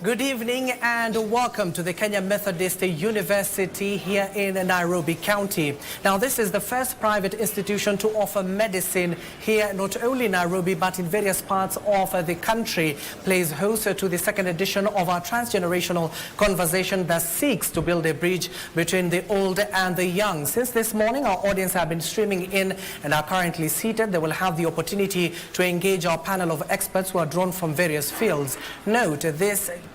Good evening and welcome to the Kenya Methodist University here in Nairobi County. Now, this is the first private institution to offer medicine here, not only in Nairobi, but in various parts of the country. Plays host to the second edition of our transgenerational conversation that seeks to build a bridge between the old and the young. Since this morning, our audience have been streaming in and are currently seated. They will have the opportunity to engage our panel of experts who are drawn from various fields. Note,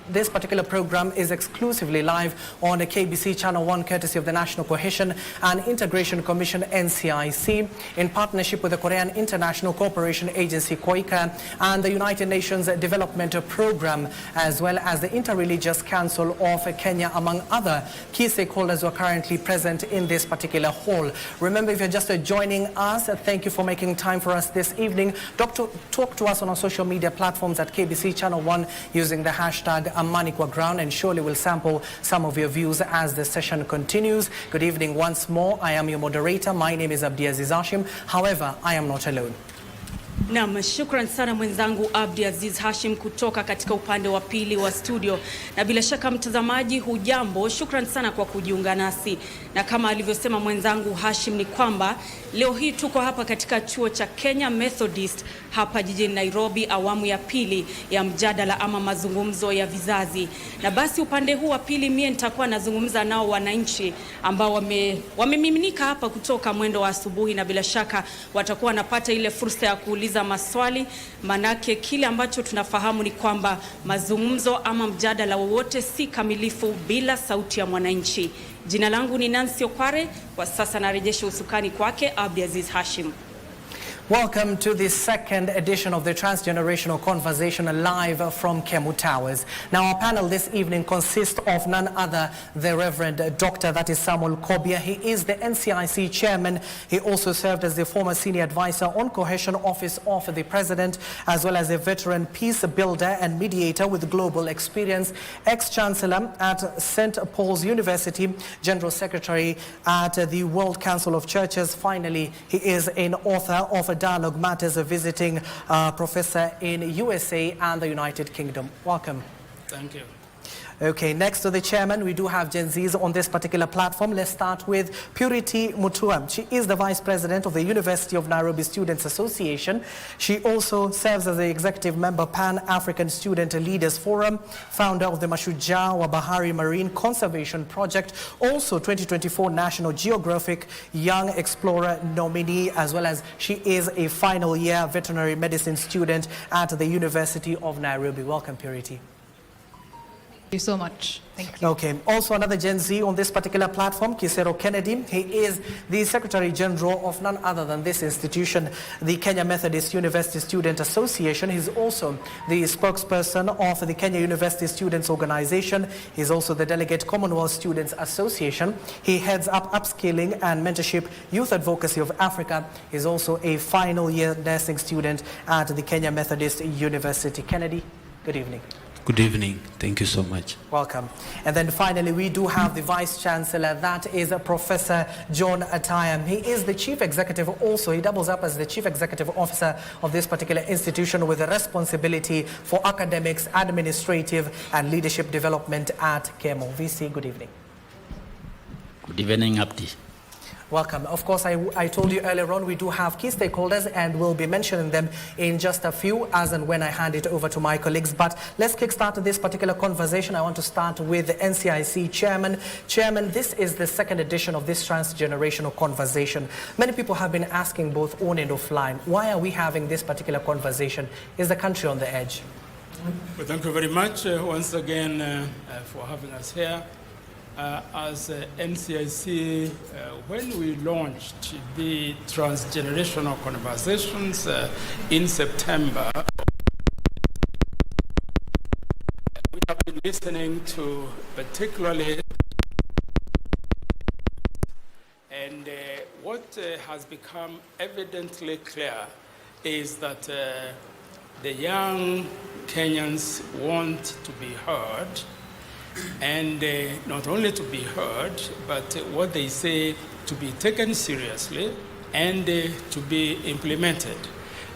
this particular program is exclusively live on the KBC Channel 1, courtesy of the National Cohesion and Integration Commission, NCIC, in partnership with the Korean International Cooperation Agency, KOICA, and the United Nations Development Program, as well as the Interreligious Council of Kenya, among other key stakeholders who are currently present in this particular hall. Remember, if you're just joining us, thank you for making time for us this evening. Talk to us on our social media platforms at KBC Channel 1 using the hashtag Manikwa Ground, and surely we'll sample some of your views as the session continues. Good evening once more. I am your moderator. My name is Abdiaziz Hashim. However, I am not alone. Naam, shukran sana mwenzangu Abdiaziz Hashim kutoka katika upande wa pili wa studio. Na bila shaka mtazamaji, hujambo, shukran sana kwa kujiunga nasi. Na kama alivyosema mwenzangu Hashim ni kwamba leo hii tuko hapa katika chuo cha Kenya Methodist hapa jijini Nairobi, awamu ya pili ya mjadala ama mazungumzo ya vizazi. Na basi upande huu wa pili mie nitakuwa nazungumza nao wananchi ambao wamemiminika hapa kutoka mwendo wa asubuhi, na bila shaka watakuwa wanapata ile fursa ya kuuliza maswali, manake kile ambacho tunafahamu ni kwamba mazungumzo ama mjadala wowote si kamilifu bila sauti ya mwananchi. Jina langu ni Nancy Okware. Kwa sasa narejesha usukani kwake Abdiaziz Hashim. Welcome to the second edition of the Transgenerational Conversation live from Kemu Towers. Now, our panel this evening consists of none other the Reverend Dr. that is Samuel Kobia. He is the NCIC chairman. He also served as the former senior advisor on Cohesion Office of the President, as well as a veteran peace builder and mediator with global experience, ex-chancellor at St. Paul's University, general secretary at the World Council of Churches. Finally, he is an author of Dialogue Matters, visiting professor in USA and the United Kingdom. Welcome. Thank you. Okay, next to the chairman, we do have Gen Zs on this particular platform. Let's start with Purity Mutua. She is the vice president of the University of Nairobi Students Association. She also serves as the executive member, Pan-African Student Leaders Forum, founder of the Mashujaa wa Bahari Marine Conservation Project, also 2024 National Geographic Young Explorer nominee, as well as she is a final year veterinary medicine student at the University of Nairobi. Welcome, Purity. Thank you so much. Thank you. Okay. Also another Gen Z on this particular platform, Kisero Kennedy. He is the Secretary General of none other than this institution, the Kenya Methodist University Student Association. He's also the spokesperson of the Kenya University Students Organization. He's also the Delegate Commonwealth Students Association. He heads up upskilling and mentorship youth advocacy of Africa. He's also a final year nursing student at the Kenya Methodist University. Kennedy, good evening. Good evening. Thank you so much. Welcome. And then finally, we do have the Vice Chancellor, that is Professor John Atayam. He is the Chief Executive also. He doubles up as the Chief Executive Officer of this particular institution with a responsibility for academics, administrative and leadership development at KEMO. VC, good evening. Good evening, Abdi. Welcome. Of course, I told you earlier on, we do have key stakeholders and we'll be mentioning them in just a few as and when I hand it over to my colleagues. But let's kickstart this particular conversation. I want to start with the NCIC chairman. Chairman, this is the second edition of this transgenerational conversation. Many people have been asking both on and offline, why are we having this particular conversation? Is the country on the edge? Well, thank you very much once again for having us here. As NCIC, when we launched the Transgenerational Conversations in September, we have been listening to particularly, and what has become evidently clear is that the young Kenyans want to be heard, and not only to be heard, but what they say to be taken seriously and to be implemented.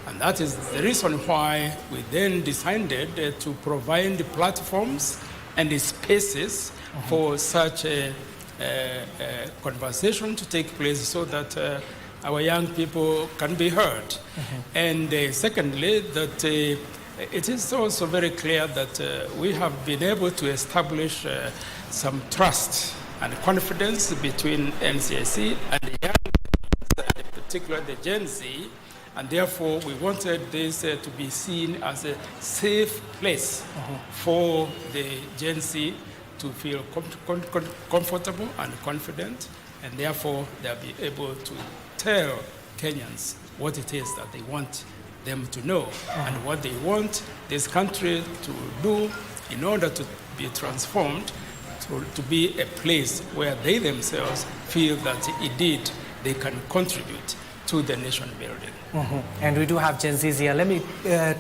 And that is the reason why we then decided to provide the platforms and the spaces for such a conversation to take place so that our young people can be heard. And secondly, that it is also very clear that we have been able to establish some trust and confidence between NCIC and the young people, and particularly the Gen Z, and therefore we wanted this to be seen as a safe place for the Gen Z to feel comfortable and confident, and therefore they'll be able to tell Kenyans what it is that they want them to know and what they want this country to do in order to be transformed to be a place where they themselves feel that indeed they can contribute to the nation building. And we do have Gen Zs here. Let me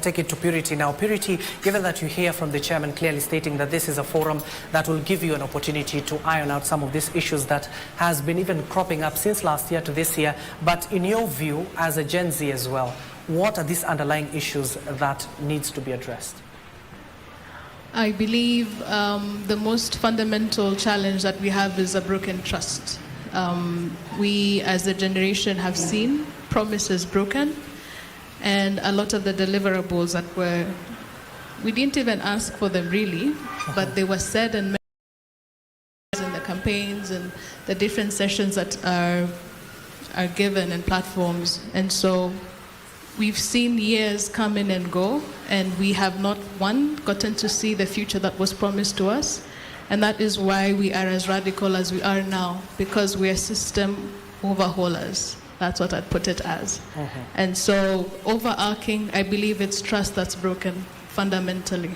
take it to Purity now. Purity, given that you hear from the chairman clearly stating that this is a forum that will give you an opportunity to iron out some of these issues that has been even cropping up since last year to this year, but in your view, as a Gen Z as well, what are these underlying issues that needs to be addressed? I believe the most fundamental challenge that we have is a broken trust. We as a generation have seen promises broken, and a lot of the deliverables that we didn't even ask for them really, but they were said and in the campaigns and the different sessions that are given and platforms. And so we've seen years come in and go, and we have not, one, gotten to see the future that was promised to us. And that is why we are as radical as we are now, because we are system overhaulers. That's what I'd put it as. And so overarching, I believe it's trust that's broken fundamentally.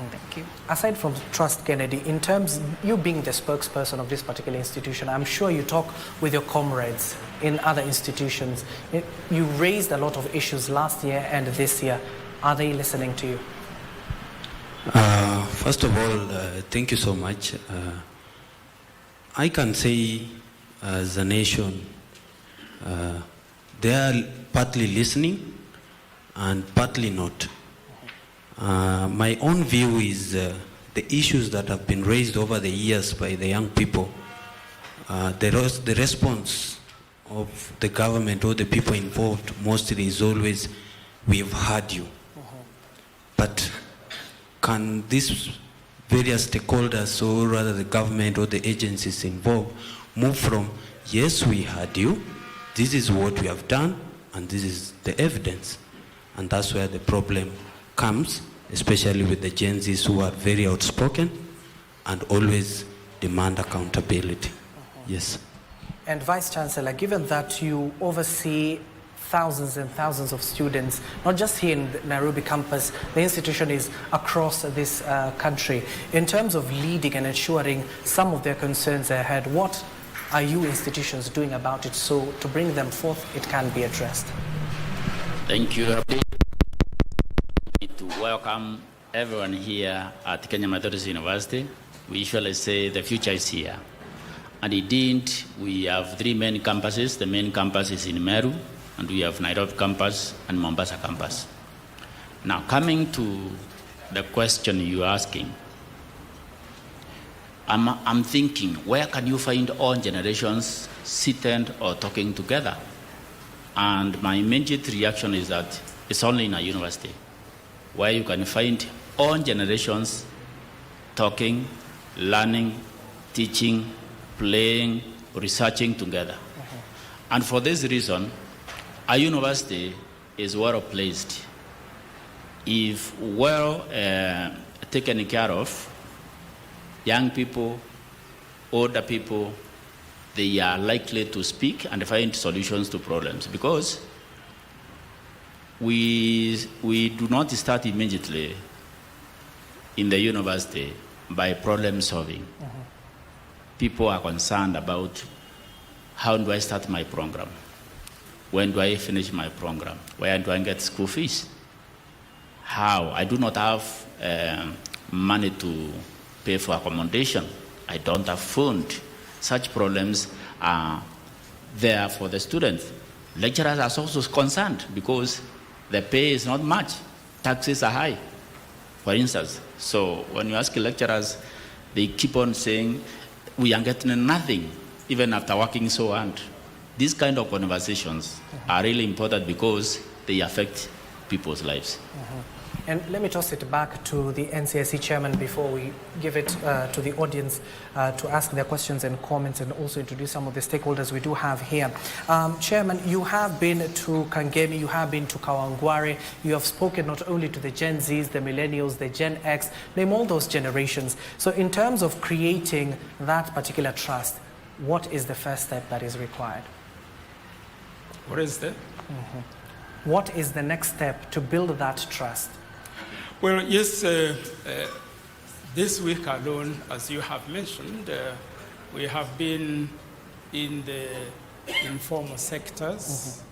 Thank you. Aside from trust, Kennedy, in terms you being the spokesperson of this particular institution, I'm sure you talk with your comrades in other institutions. You raised a lot of issues last year and this year. Are they listening to you? First of all, thank you so much. I can say as a nation, they are partly listening and partly not. My own view is the issues that have been raised over the years by the young people, the response of the government or the people involved mostly is always, we have heard you. But can these various stakeholders, or rather the government or the agencies involved, move from, yes, we heard you, this is what we have done, and this is the evidence. And that's where the problem comes, especially with the Gen Zs who are very outspoken and always demand accountability. Yes. And Vice Chancellor, given that you oversee thousands and thousands of students, not just here in the Nairobi campus, the institution is across this country. In terms of leading and ensuring some of their concerns are heard, what are you institutions doing about it so to bring them forth it can be addressed? Thank you. To welcome everyone here at Kenya Methodist University. We usually say the future is here. And indeed, we have three main campuses. The main campus is in Meru, and we have Nairobi campus and Mombasa campus. Now, coming to the question you're asking, I'm thinking, where can you find all generations sitting or talking together? And my immediate reaction is that it's only in a university where you can find all generations talking, learning, teaching, playing, researching together. And for this reason, a university is well placed. If well taken care of, young people, older people, they are likely to speak and find solutions to problems, because we do not start immediately in the university by problem solving. People are concerned about, how do I start my program? When do I finish my program? Where do I get school fees? How? I do not have money to pay for accommodation. I don't have food. Such problems are there for the students. Lecturers are also concerned, because the pay is not much. Taxes are high, for instance. So when you ask lecturers, they keep on saying, we are getting nothing, even after working so hard. These kind of conversations are really important because they affect people's lives. And let me toss it back to the NCIC chairman before we give it to the audience to ask their questions and comments and also introduce some of the stakeholders we do have here. Chairman, you have been to Kangemi, you have been to Kawangware, you have spoken not only to the Gen Zs, the Millennials, the Gen X, name all those generations. So in terms of creating that particular trust, what is the first step that is required? What is that? What is the next step to build that trust? Well, yes, this week alone, as you have mentioned, we have been in the informal sectors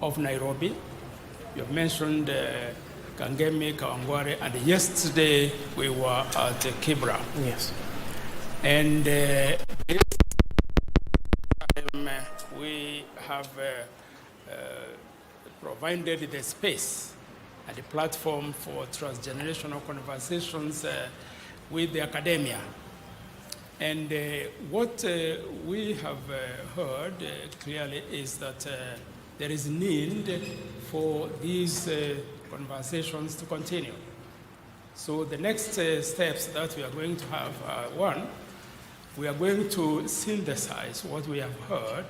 of Nairobi. You have mentioned Kangemi, Kawangware, and yesterday we were at Kibra. Yes. And this time we have provided the space and the platform for transgenerational conversations with the academia. And what we have heard clearly is that there is need for these conversations to continue. So the next steps that we are going to have are, one, we are going to synthesize what we have heard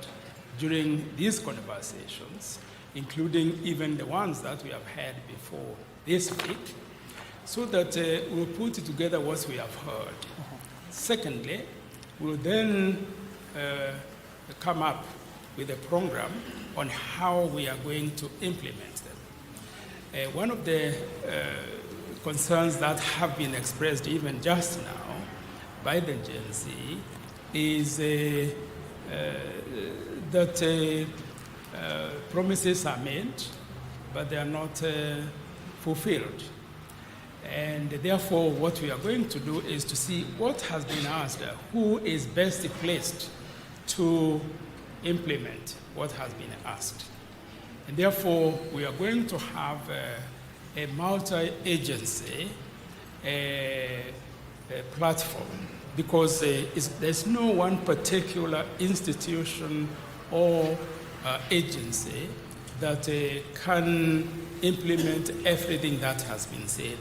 during these conversations, including even the ones that we have had before this week, so that we'll put together what we have heard. Secondly, we'll then come up with a program on how we are going to implement them. One of the concerns that have been expressed even just now by the Gen Z is that promises are made, but they are not fulfilled. And therefore, what we are going to do is to see what has been asked, who is best placed to implement what has been asked. And therefore, we are going to have a multi-agency platform, because there's no one particular institution or agency that can implement everything that has been said.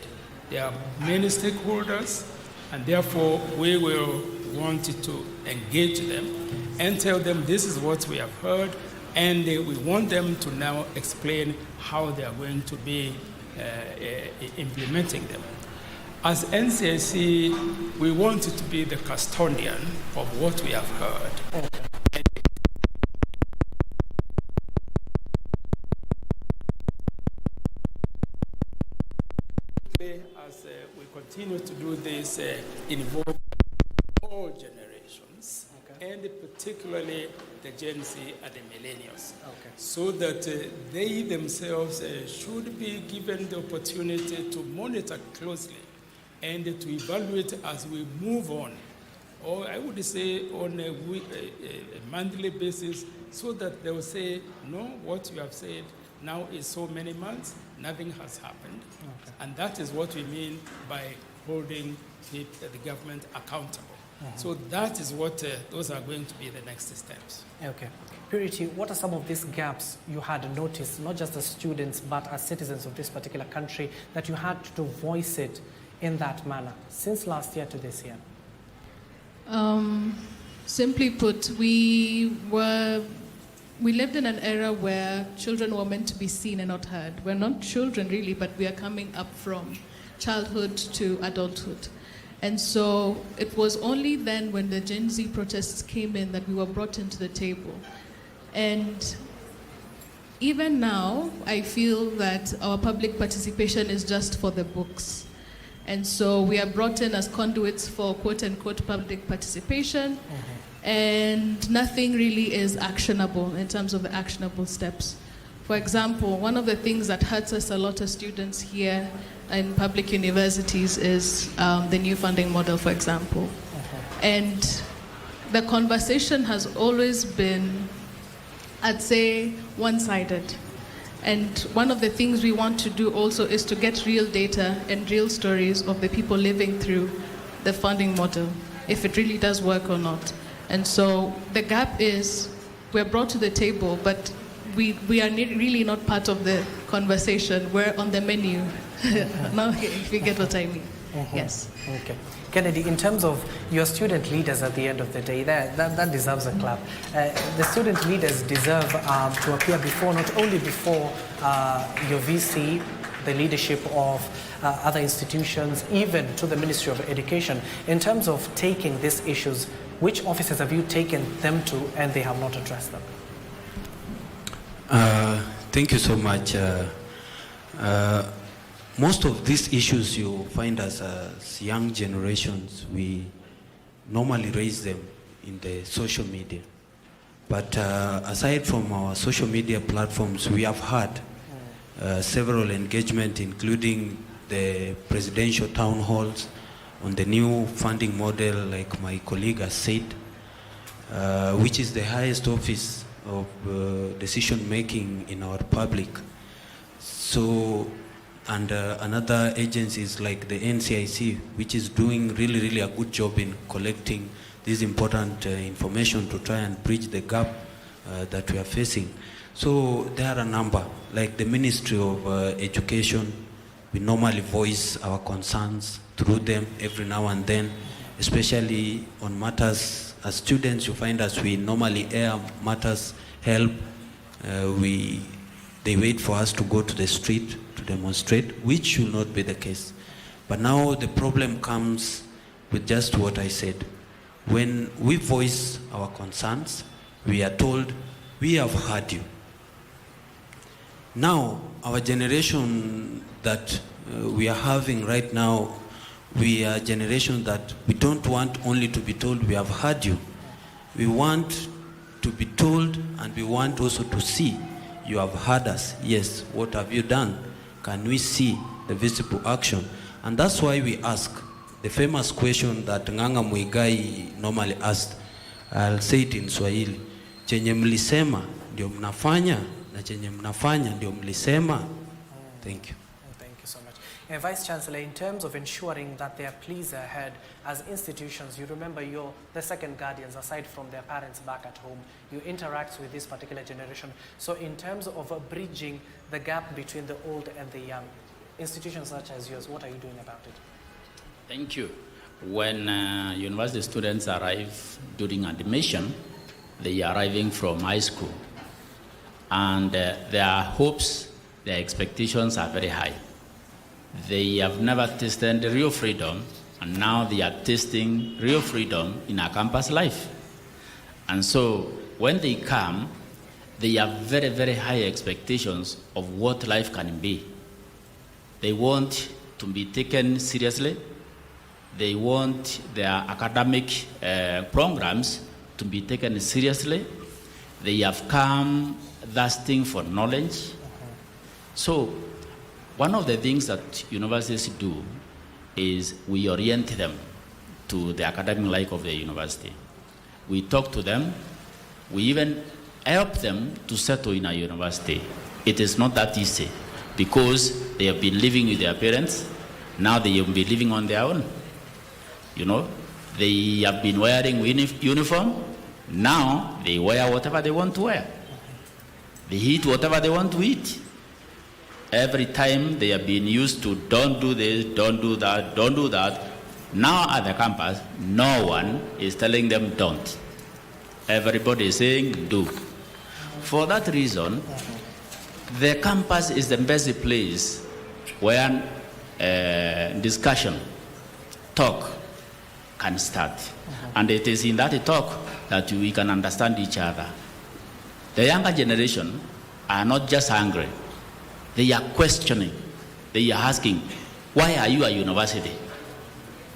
There are many stakeholders, and therefore we will want to engage them and tell them this is what we have heard, and we want them to now explain how they are going to be implementing them. As NCIC, we want to be the custodian of what we have heard. As we continue to do this, involve all generations, and particularly the Gen Z and the millennials, so that they themselves should be given the opportunity to monitor closely and to evaluate as we move on, or I would say on a monthly basis, so that they will say, no, what you have said now is so many months, nothing has happened. And that is what we mean by holding the government accountable. So that is what, those are going to be the next steps. Okay. Purity, what are some of these gaps you had noticed, not just as students, but as citizens of this particular country, that you had to voice it in that manner since last year to this year? Simply put, we lived in an era where children were meant to be seen and not heard. We're not children really, but we are coming up from childhood to adulthood. And so it was only then when the Gen Z protests came in that we were brought into the table. And even now, I feel that our public participation is just for the books. And so we are brought in as conduits for quote-unquote public participation, and nothing really is actionable in terms of the actionable steps. For example, one of the things that hurts us a lot as students here in public universities is the new funding model, for example. And the conversation has always been, I'd say, one-sided. And one of the things we want to do also is to get real data and real stories of the people living through the funding model, if it really does work or not. And so the gap is, we're brought to the table, but we are really not part of the conversation. We're on the menu. Now, if you get what I mean. Yes. Okay. Kennedy, in terms of your student leaders at the end of the day, that deserves a clap. The student leaders deserve to appear before, not only before your VC, the leadership of other institutions, even to the Ministry of Education. In terms of taking these issues, which offices have you taken them to and they have not addressed them? Thank you so much. Most of these issues you find as young generations, we normally raise them in the social media. But aside from our social media platforms, we have had several engagement, including the presidential town halls on the new funding model, like my colleague has said, which is the highest office of decision making in our public. So, and another agencies like the NCIC, which is doing really a good job in collecting this important information to try and bridge the gap that we are facing. So there are a number, like the Ministry of Education. We normally voice our concerns through them every now and then, especially on matters. As students, you find us, we normally air matters, help. They wait for us to go to the street to demonstrate, which should not be the case. But now the problem comes with just what I said. When we voice our concerns, we are told, we have heard you. Now, our generation that we are having right now, we are a generation that we don't want only to be told we have heard you. We want to be told, and we want also to see you have heard us. Yes, what have you done? Can we see the visible action? And that's why we ask the famous question that Nganga Muigai normally asked. I'll say it in Swahili. Chenye mlisema ndio mnafanya, na chenye mnafanya ndio mlisema. Thank you. Thank you so much. And Vice Chancellor, in terms of ensuring that their pleas are heard as institutions, you remember you're the second guardians aside from their parents back at home. You interact with this particular generation. So in terms of bridging the gap between the old and the young, institutions such as yours, what are you doing about it? Thank you. When university students arrive during admission, they are arriving from high school. And their hopes, their expectations are very high. They have never tasted real freedom, and now they are tasting real freedom in a campus life. And so when they come, they have very high expectations of what life can be. They want to be taken seriously. They want their academic programs to be taken seriously. They have come thirsting for knowledge. So one of the things that universities do is we orient them to the academic life of the university. We talk to them. We even help them to settle in a university. It is not that easy because they have been living with their parents. Now they will be living on their own. You know, they have been wearing uniform. Now they wear whatever they want to wear. They eat whatever they want to eat. Every time they have been used to don't do this, don't do that, don't do that. Now at the campus, no one is telling them don't. Everybody is saying do. For that reason, the campus is the best place where discussion, talk can start. And it is in that talk that we can understand each other. The younger generation are not just angry. They are questioning. They are asking, why are you a university?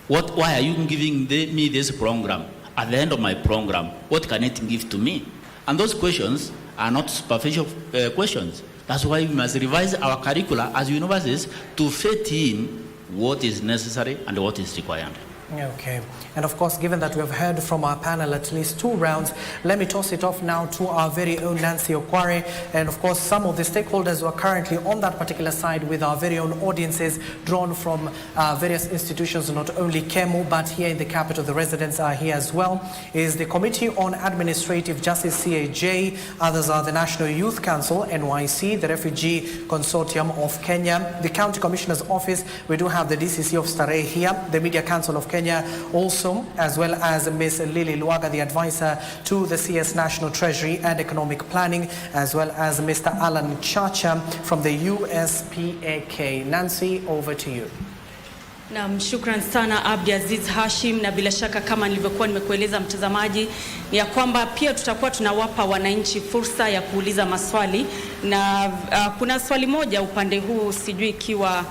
Why are you giving me this program? At the end of my program, what can it give to me? And those questions are not superficial questions. That's why we must revise our curricula as universities to fit in what is necessary and what is required. Okay. And of course, given that we have heard from our panel at least 2 rounds, let me toss it off now to our very own Nancy Okware. And of course, some of the stakeholders who are currently on that particular side with our very own audiences drawn from various institutions, not only KEMU, but here in the capital, the residents are here as well, is the Committee on Administrative Justice, CAJ. Others are the National Youth Council, NYC, the Refugee Consortium of Kenya, the County Commissioner's Office. We do have the DCC of Starehe here, the Media Council of Kenya also, as well as Ms. Lily Luaga, the advisor to the CS National Treasury and Economic Planning, as well as Mr. Alan Chacha from the USPAK. Nancy, over to you. Naam, shukran sana Abdi Aziz Hashim, na bila shaka kama nilivyokuwa nimekueleza mtazamaji ni ya kwamba pia tutakuwa tunawapa wananchi fursa ya kuuliza maswali, na kuna swali moja upande huu sijui ikiwa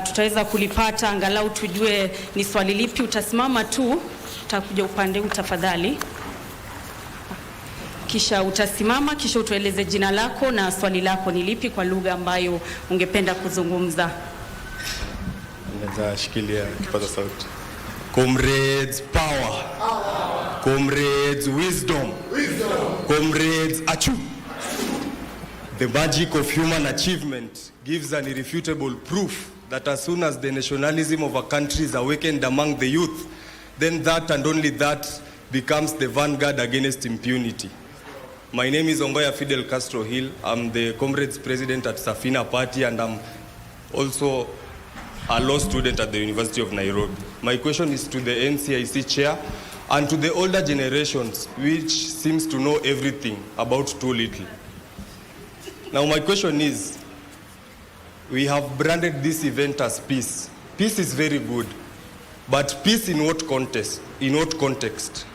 tutaweza kulipata, angalau tujue ni swali lipi. Utasimama tu, utakuja upande huu tafadhali, kisha utasimama, kisha utueleze jina lako na swali lako ni lipi kwa lugha ambayo ungependa kuzungumza. Shikilia kipaza sauti. Comrades power. Comrades wisdom. Comrades achu. The magic of human achievement gives an irrefutable proof that as soon as the nationalism of a country is awakened among the youth, then that and only that becomes the vanguard against impunity. My name is Ongoya Fidel Castro Hill. I'm the Comrades President at Safina Party, and I'm also a law student at the University of Nairobi. My question is to the NCIC chair and to the older generations, which seems to know everything about too little. Now my question is, we have branded this event as peace. Peace is very good, but peace in what context? In what context?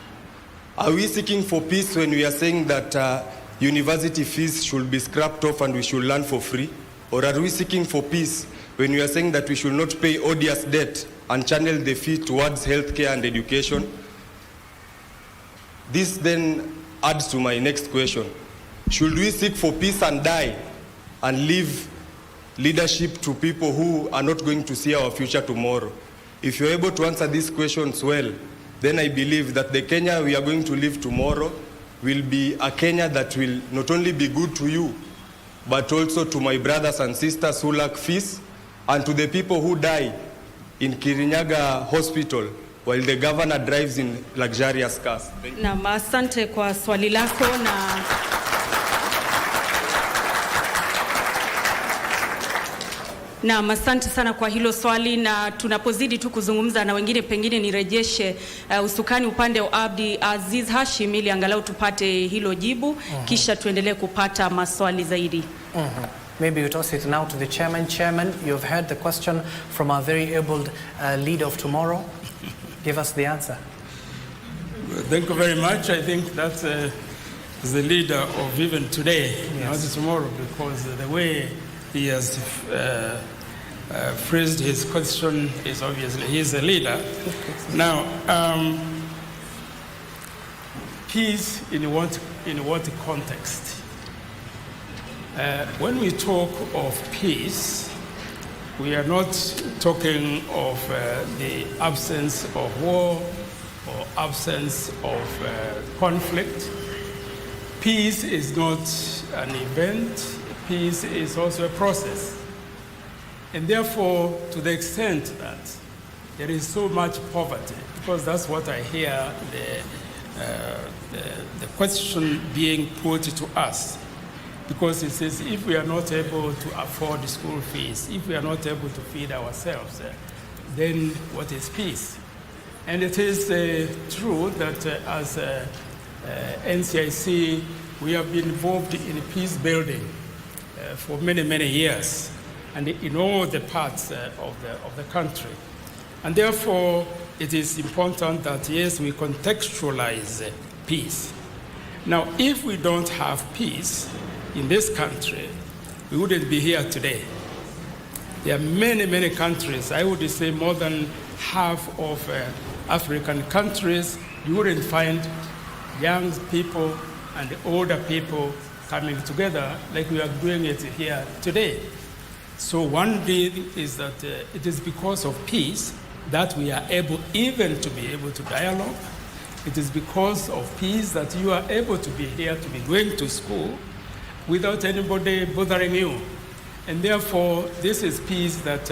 Are we seeking for peace when we are saying that university fees should be scrapped off and we should learn for free? Or are we seeking for peace when we are saying that we should not pay odious debt and channel the fee towards healthcare and education? This then adds to my next question. Should we seek for peace and die and leave leadership to people who are not going to see our future tomorrow? If you're able to answer these questions well, then I believe that the Kenya we are going to live tomorrow will be a Kenya that will not only be good to you, but also to my brothers and sisters who lack fees, and to the people who die in Kirinyaga Hospital while the governor drives in luxurious cars. Na asante kwa swali lako, na asante sana kwa hilo swali, na tunapozidi tu kuzungumza na wengine pengine nirejeshe usukani upande wa Abdi Aziz Hashim ili angalau tupate hilo jibu, kisha tuendelee kupata maswali zaidi. Maybe we toss it now to the chairman. Chairman, you've heard the question from our very able leader of tomorrow. Give us the answer. Thank you very much. I think that's the leader of even today, not tomorrow, because the way he has phrased his question is obviously he's a leader. Now, peace in what context? When we talk of peace, we are not talking of the absence of war or absence of conflict. Peace is not an event. Peace is also a process. And therefore, to the extent that there is so much poverty, because that's what I hear the question being put to us, because it says if we are not able to afford the school fees, if we are not able to feed ourselves, then what is peace? And it is true that as NCIC, we have been involved in peace building for many, many years, and in all the parts of the country. And therefore, it is important that, yes, we contextualize peace. Now, if we don't have peace in this country, we wouldn't be here today. There are many, many countries, I would say more than half of African countries, you wouldn't find young people and older people coming together like we are doing it here today. So one thing is that it is because of peace that we are able even to be able to dialogue. It is because of peace that you are able to be here, to be going to school without anybody bothering you. And therefore, this is peace that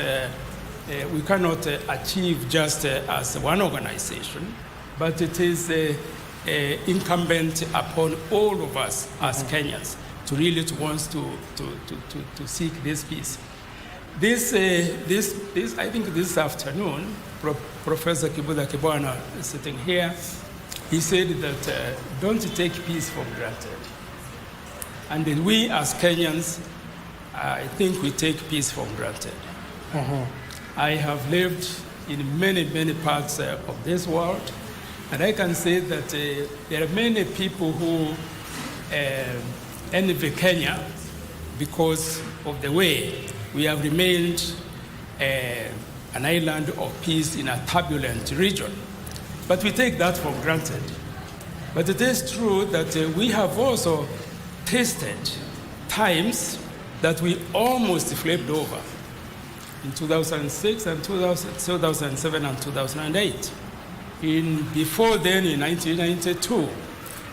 we cannot achieve just as one organization, but it is incumbent upon all of us as Kenyans to really want to seek this peace. This, I think this afternoon, Professor Kibuda Kibwana is sitting here. He said that don't take peace for granted. And then we as Kenyans, I think we take peace for granted. I have lived in many, many parts of this world, and I can say that there are many people who envy Kenya because of the way we have remained an island of peace in a turbulent region. But we take that for granted. But it is true that we have also tasted times that we almost flipped over in 2006 and 2007 and 2008. Before then, in 1992.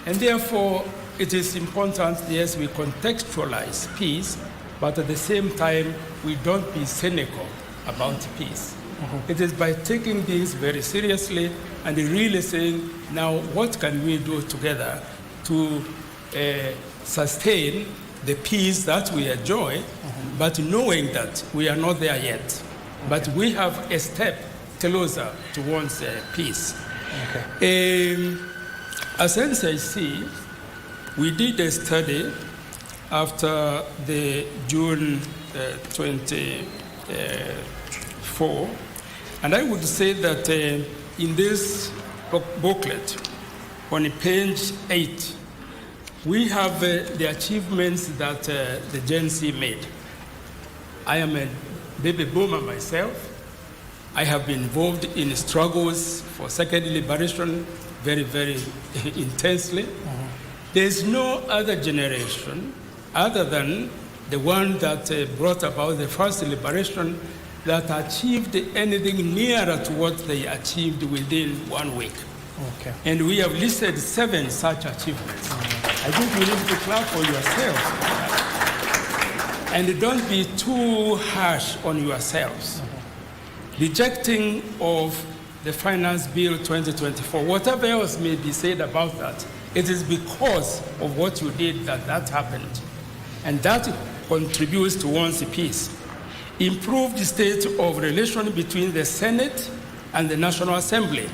And therefore, it is important, yes, we contextualize peace, but at the same time, we don't be cynical about peace. It is by taking things very seriously and really saying, now what can we do together to sustain the peace that we enjoy, but knowing that we are not there yet. But we have a step closer towards peace. As NCIC, we did a study after the June 24, and I would say that in this booklet, on page 8, we have the achievements that the Gen Z made. I am a baby boomer myself. I have been involved in struggles for second liberation very, very intensely. There's no other generation other than the one that brought about the first liberation that achieved anything nearer to what they achieved within 1 week. And we have listed 7 such achievements. I think you need to clap for yourselves. And don't be too harsh on yourselves. Rejecting of the Finance Bill 2024, whatever else may be said about that, it is because of what you did that happened. And that contributes towards peace. Improved state of relation between the Senate and the National Assembly.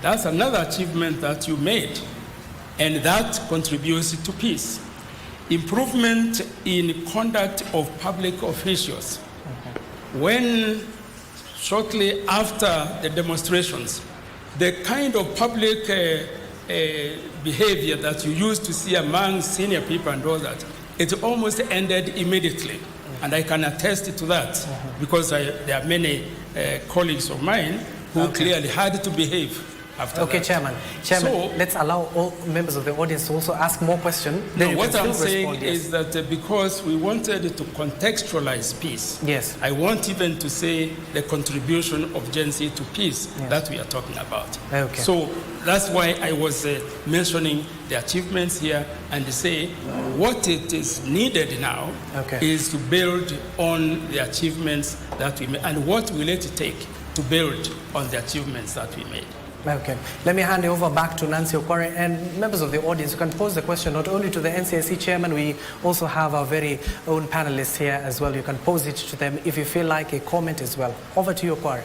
That's another achievement that you made, and that contributes to peace. Improvement in conduct of public officials. When shortly after the demonstrations, the kind of public behavior that you used to see among senior people and all that, it almost ended immediately. And I can attest to that because there are many colleagues of mine who clearly had to behave after that. Chairman, so, let's allow all members of the audience to also ask more questions. No, what I'm saying is that because we wanted to contextualize peace, I want even to say the contribution of Gen Z to peace that we are talking about. So that's why I was mentioning the achievements here and say what it is needed now is to build on the achievements that we made and what will it take to build on the achievements that we made. Let me hand it over back to Nancy Okware, and members of the audience, you can pose the question not only to the NCIC chairman, we also have our very own panelists here as well. You can pose it to them if you feel like a comment as well. Over to you, Okware.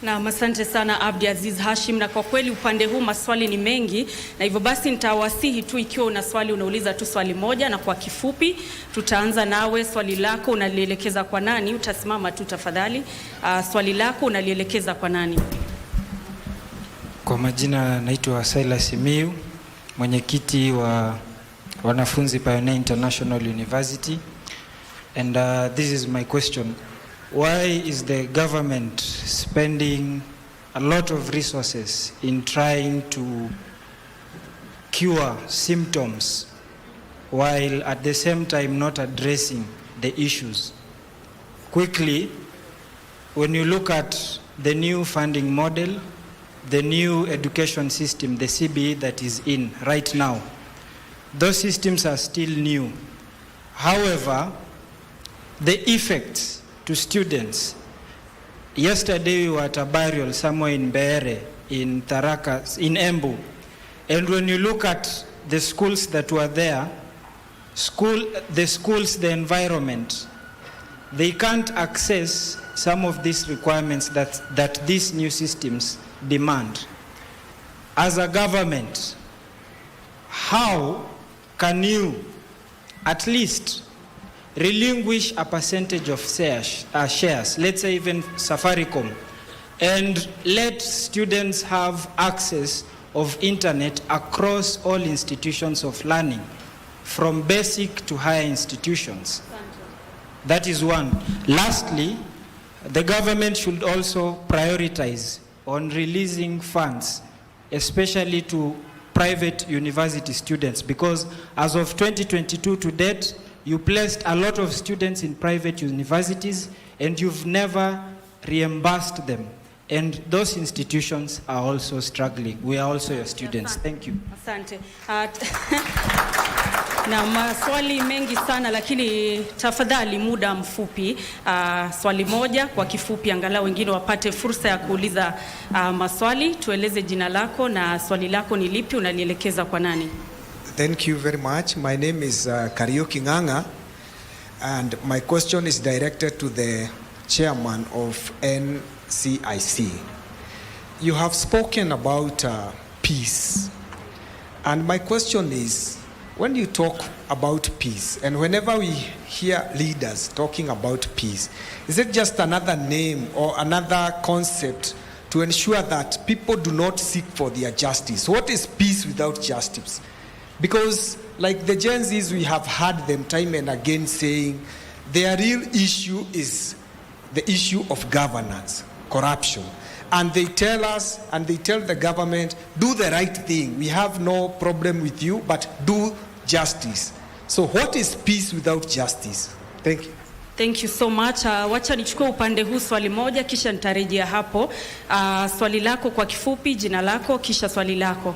Na asante sana Abdi Aziz Hashim, na kwa kweli upande huu maswali ni mengi, na hivyo basi nitawasihi tu ikiwa una swali unauliza tu swali moja, na kwa kifupi tutaanza nawe. Swali lako unalielekeza kwa nani? Utasimama tu tafadhali. Swali lako unalielekeza kwa nani? Kwa majina naitwa Silas Miu, mwenyekiti wa wanafunzi Pioneer International University, and this is my question. Why is the government spending a lot of resources in trying to cure symptoms while at the same time not addressing the issues? Quickly, when you look at the new funding model, the new education system, the CBE that is in right now. Those systems are still new. However, the effects to students, yesterday we were at a burial somewhere in Beere, in Tharaka, in Embu, and when you look at the schools that were there, the environment, they can't access some of these requirements that these new systems demand. As a government, how can you at least relinquish a percentage of shares, let's say even Safaricom, and let students have access of internet across all institutions of learning, from basic to higher institutions? That is one. Lastly, the government should also prioritize on releasing funds, especially to private university students, because as of 2022 to date, you placed a lot of students in private universities and you've never reimbursed them. And those institutions are also struggling. We are also your students. Thank you. Asante. Na maswali mengi sana, lakini tafadhali muda mfupi. Swali moja kwa kifupi, angalau wengine wapate fursa ya kuuliza maswali. Tueleze jina lako na swali lako ni lipi, unalielekeza kwa nani? Thank you very much. My name is Kariuki Nganga, and my question is directed to the chairman of NCIC. You have spoken about peace, and my question is, when you talk about peace, and whenever we hear leaders talking about peace, is it just another name or another concept to ensure that people do not seek for their justice? What is peace without justice? Because like the Gen Zs, we have heard them time and again saying their real issue is the issue of governance, corruption. And they tell us, and they tell the government, do the right thing. We have no problem with you, but do justice. So what is peace without justice? Thank you. Thank you so much. Wacha nichukue upande huu swali moja, kisha nitarejea hapo. Swali lako kwa kifupi, jina lako, kisha swali lako.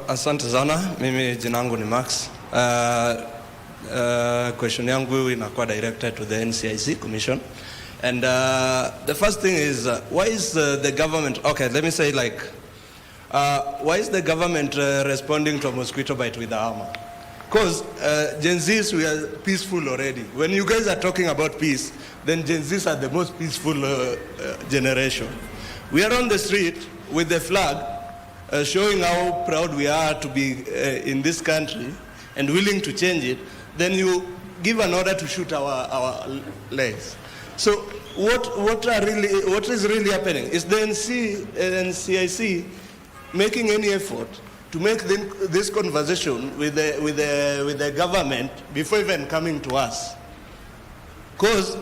Asante sana, mimi jina langu ni Max. Question yangu inakuwa directed to the NCIC Commission. And the first thing is, why is the government, okay, let me say like, why is the government responding to a mosquito bite with a hammer? Because Gen Zs, we are peaceful already. When you guys are talking about peace, then Gen Zs are the most peaceful generation. We are on the street with the flag, showing how proud we are to be in this country and willing to change it. Then you give an order to shoot our legs. So what is really happening? Is the NCIC making any effort to make this conversation with the government before even coming to us? Because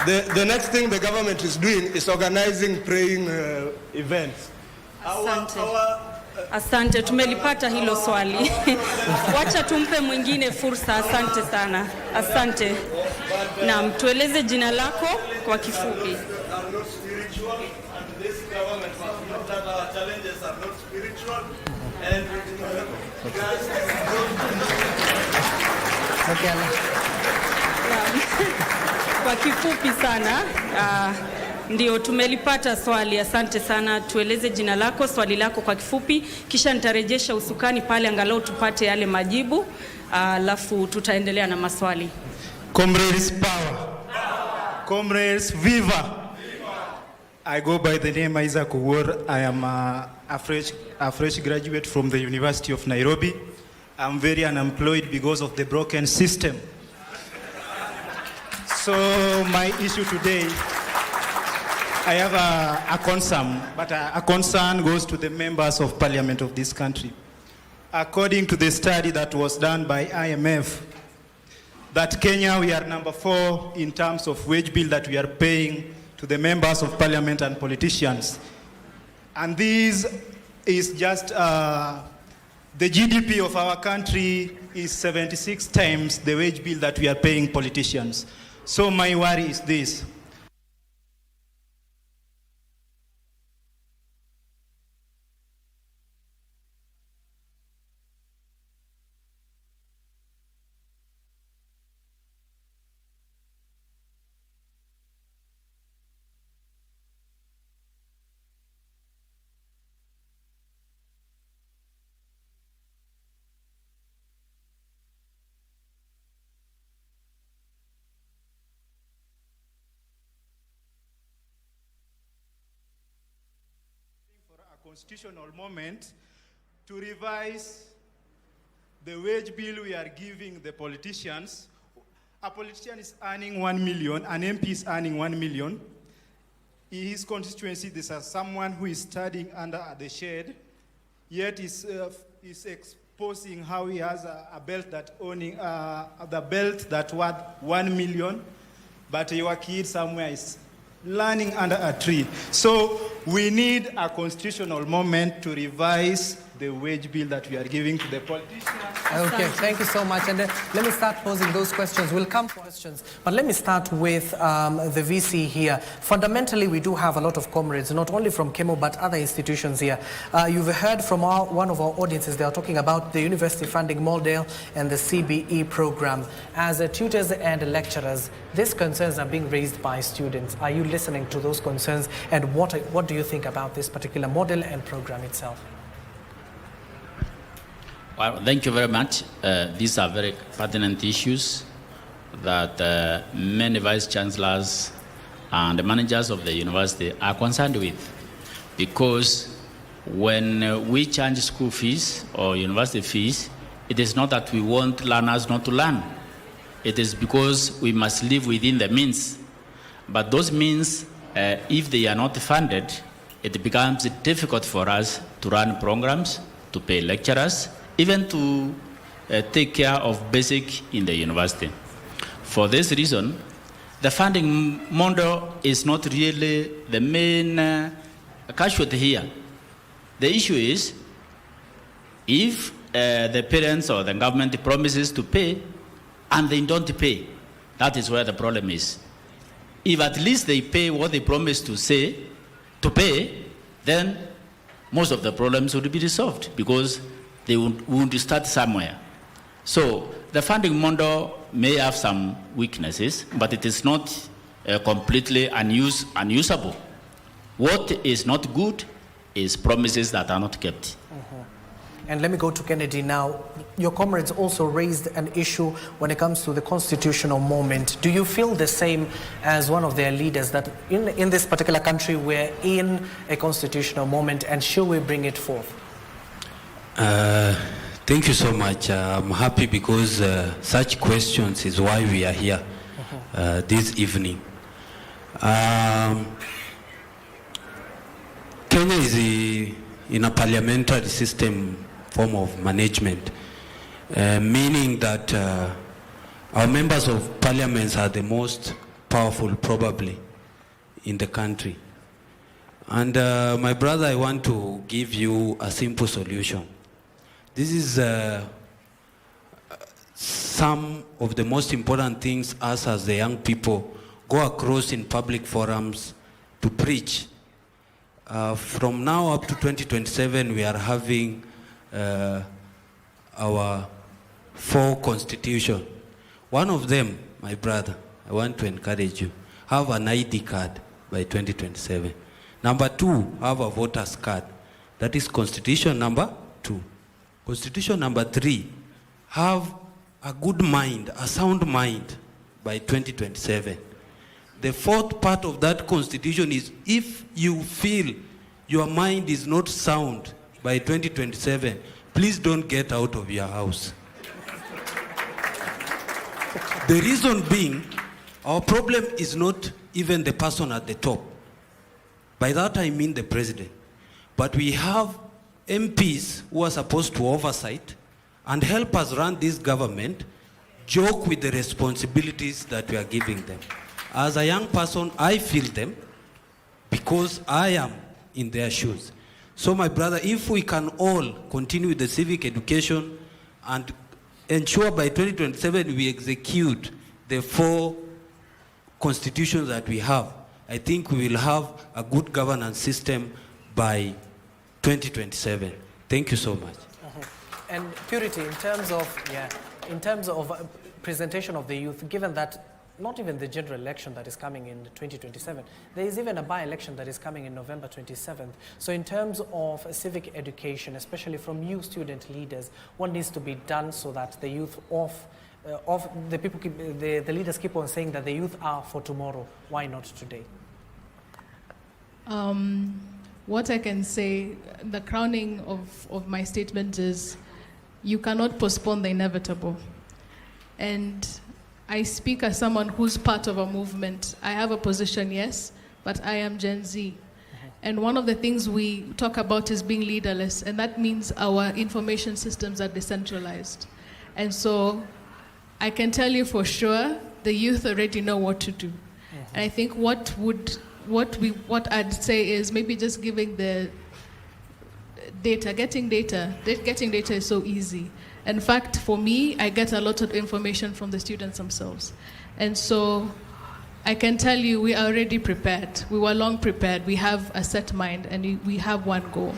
the next thing the government is doing is organizing praying events. Asante, tumelipata hilo swali. Wacha tumpe mwingine fursa. Asante sana. Asante. Naam, tueleze jina lako kwa kifupi. Kwa kifupi sana, ndio tumelipata swali. Asante sana. Tueleze jina lako, swali lako kwa kifupi, kisha nitarejesha usukani pale angalau tupate yale majibu, alafu tutaendelea na maswali. Comrades power. Comrades viva. I go by the name Isaac Uwor. I am a fresh graduate from the University of Nairobi. I'm very unemployed because of the broken system. So my issue today, I have a concern, but a concern goes to the members of parliament of this country. According to the study that was done by IMF, that Kenya, we are number 4 in terms of wage bill that we are paying to the members of parliament and politicians. And this is just, the GDP of our country is 76 times the wage bill that we are paying politicians. So my worry is this. constitutional moment to revise the wage bill we are giving the politicians. A politician is earning 1 million, an MP is earning 1 million. In his constituency, there's someone who is studying under the shade, yet is exposing how he has a belt that owning the belt that worth 1 million, but your kid somewhere is learning under a tree. So we need a constitutional moment to revise the wage bill that we are giving to the politicians. Okay, thank you so much. And let me start posing those questions. We'll come to questions, but let me start with the VC here. Fundamentally, we do have a lot of comrades, not only from KEMO, but other institutions here. You've heard from one of our audiences, they are talking about the university funding model and the CBE program. As tutors and lecturers, these concerns are being raised by students. Are you listening to those concerns? And what do you think about this particular model and program itself? Well, thank you very much. These are very pertinent issues that many vice chancellors and the managers of the university are concerned with, because when we change school fees or university fees, it is not that we want learners not to learn. It is because we must live within the means. But those means, if they are not funded, it becomes difficult for us to run programs, to pay lecturers, even to take care of basic in the university. For this reason, the funding model is not really the main casualty here. The issue is, if the parents or the government promises to pay and they don't pay, that is where the problem is. If at least they pay what they promised to pay, then most of the problems would be resolved, because they would start somewhere. So the funding model may have some weaknesses, but it is not completely unusable. What is not good is promises that are not kept. And let me go to Kennedy now. Your comrades also raised an issue when it comes to the constitutional moment. Do you feel the same as one of their leaders, that in this particular country we're in a constitutional moment, and should we bring it forth? Thank you so much. I'm happy because such questions is why we are here this evening. Kenya is in a parliamentary system form of management, meaning that our members of parliament are the most powerful probably in the country. And my brother, I want to give you a simple solution. This is some of the most important things us as the young people go across in public forums to preach. From now up to 2027, we are having our 4 constitution. One of them, my brother, I want to encourage you, have an ID card by 2027. Number 2, have a voter's card. That is constitution number 2. Constitution number 3, have a good mind, a sound mind by 2027. The 4th part of that constitution is, if you feel your mind is not sound by 2027, please don't get out of your house. The reason being, our problem is not even the person at the top. By that I mean the president. But we have MPs who are supposed to oversight and help us run this government, joke with the responsibilities that we are giving them. As a young person, I feel them because I am in their shoes. So my brother, if we can all continue with the civic education and ensure by 2027 we execute the 4 constitutions that we have, I think we will have a good governance system by 2027. Thank you so much. And Purity, in terms of presentation of the youth, given that not even the general election that is coming in 2027, there is even a by-election that is coming in November 27th. So in terms of civic education, especially from you student leaders, what needs to be done so that the youth the leaders keep on saying that the youth are for tomorrow? Why not today? what I can say, the crowning of my statement is, you cannot postpone the inevitable. And I speak as someone who's part of a movement. I have a position, yes, but I am Gen Z. And one of the things we talk about is being leaderless, and that means our information systems are decentralized. And so I can tell you for sure, the youth already know what to do. And I think what I'd say is maybe just giving the data, getting data is so easy. In fact, for me, I get a lot of information from the students themselves. And so I can tell you we are already prepared. We were long prepared. We have a set mind, and we have one goal.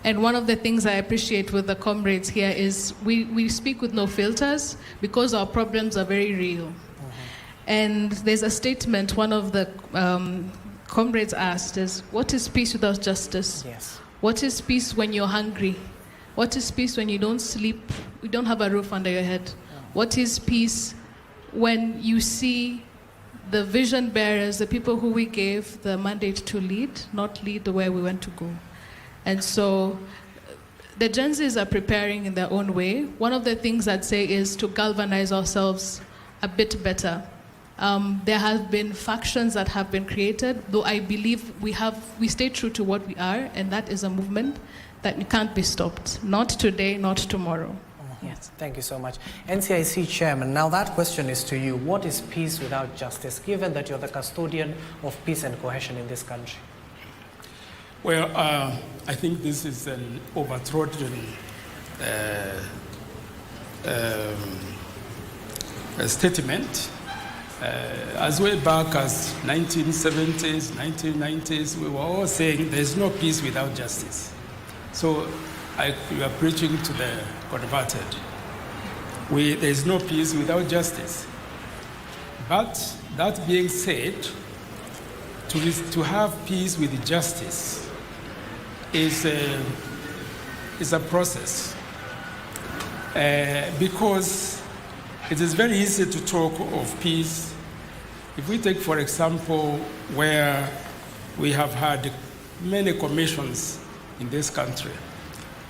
And one of the things I appreciate with the comrades here is we speak with no filters because our problems are very real. And there's a statement one of the comrades asked is, what is peace without justice? Yes. What is peace when you're hungry? What is peace when you don't sleep, you don't have a roof under your head? What is peace when you see the vision bearers, the people who we gave the mandate to lead, not lead the way we want to go? And so the Gen Zs are preparing in their own way. One of the things I'd say is to galvanize ourselves a bit better. There have been factions that have been created, though I believe we stay true to what we are, and that is a movement that can't be stopped. Not today, not tomorrow. Yes, thank you so much. NCIC Chairman, now that question is to you. What is peace without justice, given that you're the custodian of peace and cohesion in this country? Well, I think this is an overtrodden statement. As way back as 1970s, 1990s, we were all saying there's no peace without justice. So you are preaching to the converted. There's no peace without justice. But that being said, to have peace with justice is a process. Because it is very easy to talk of peace. If we take, for example, where we have had many commissions in this country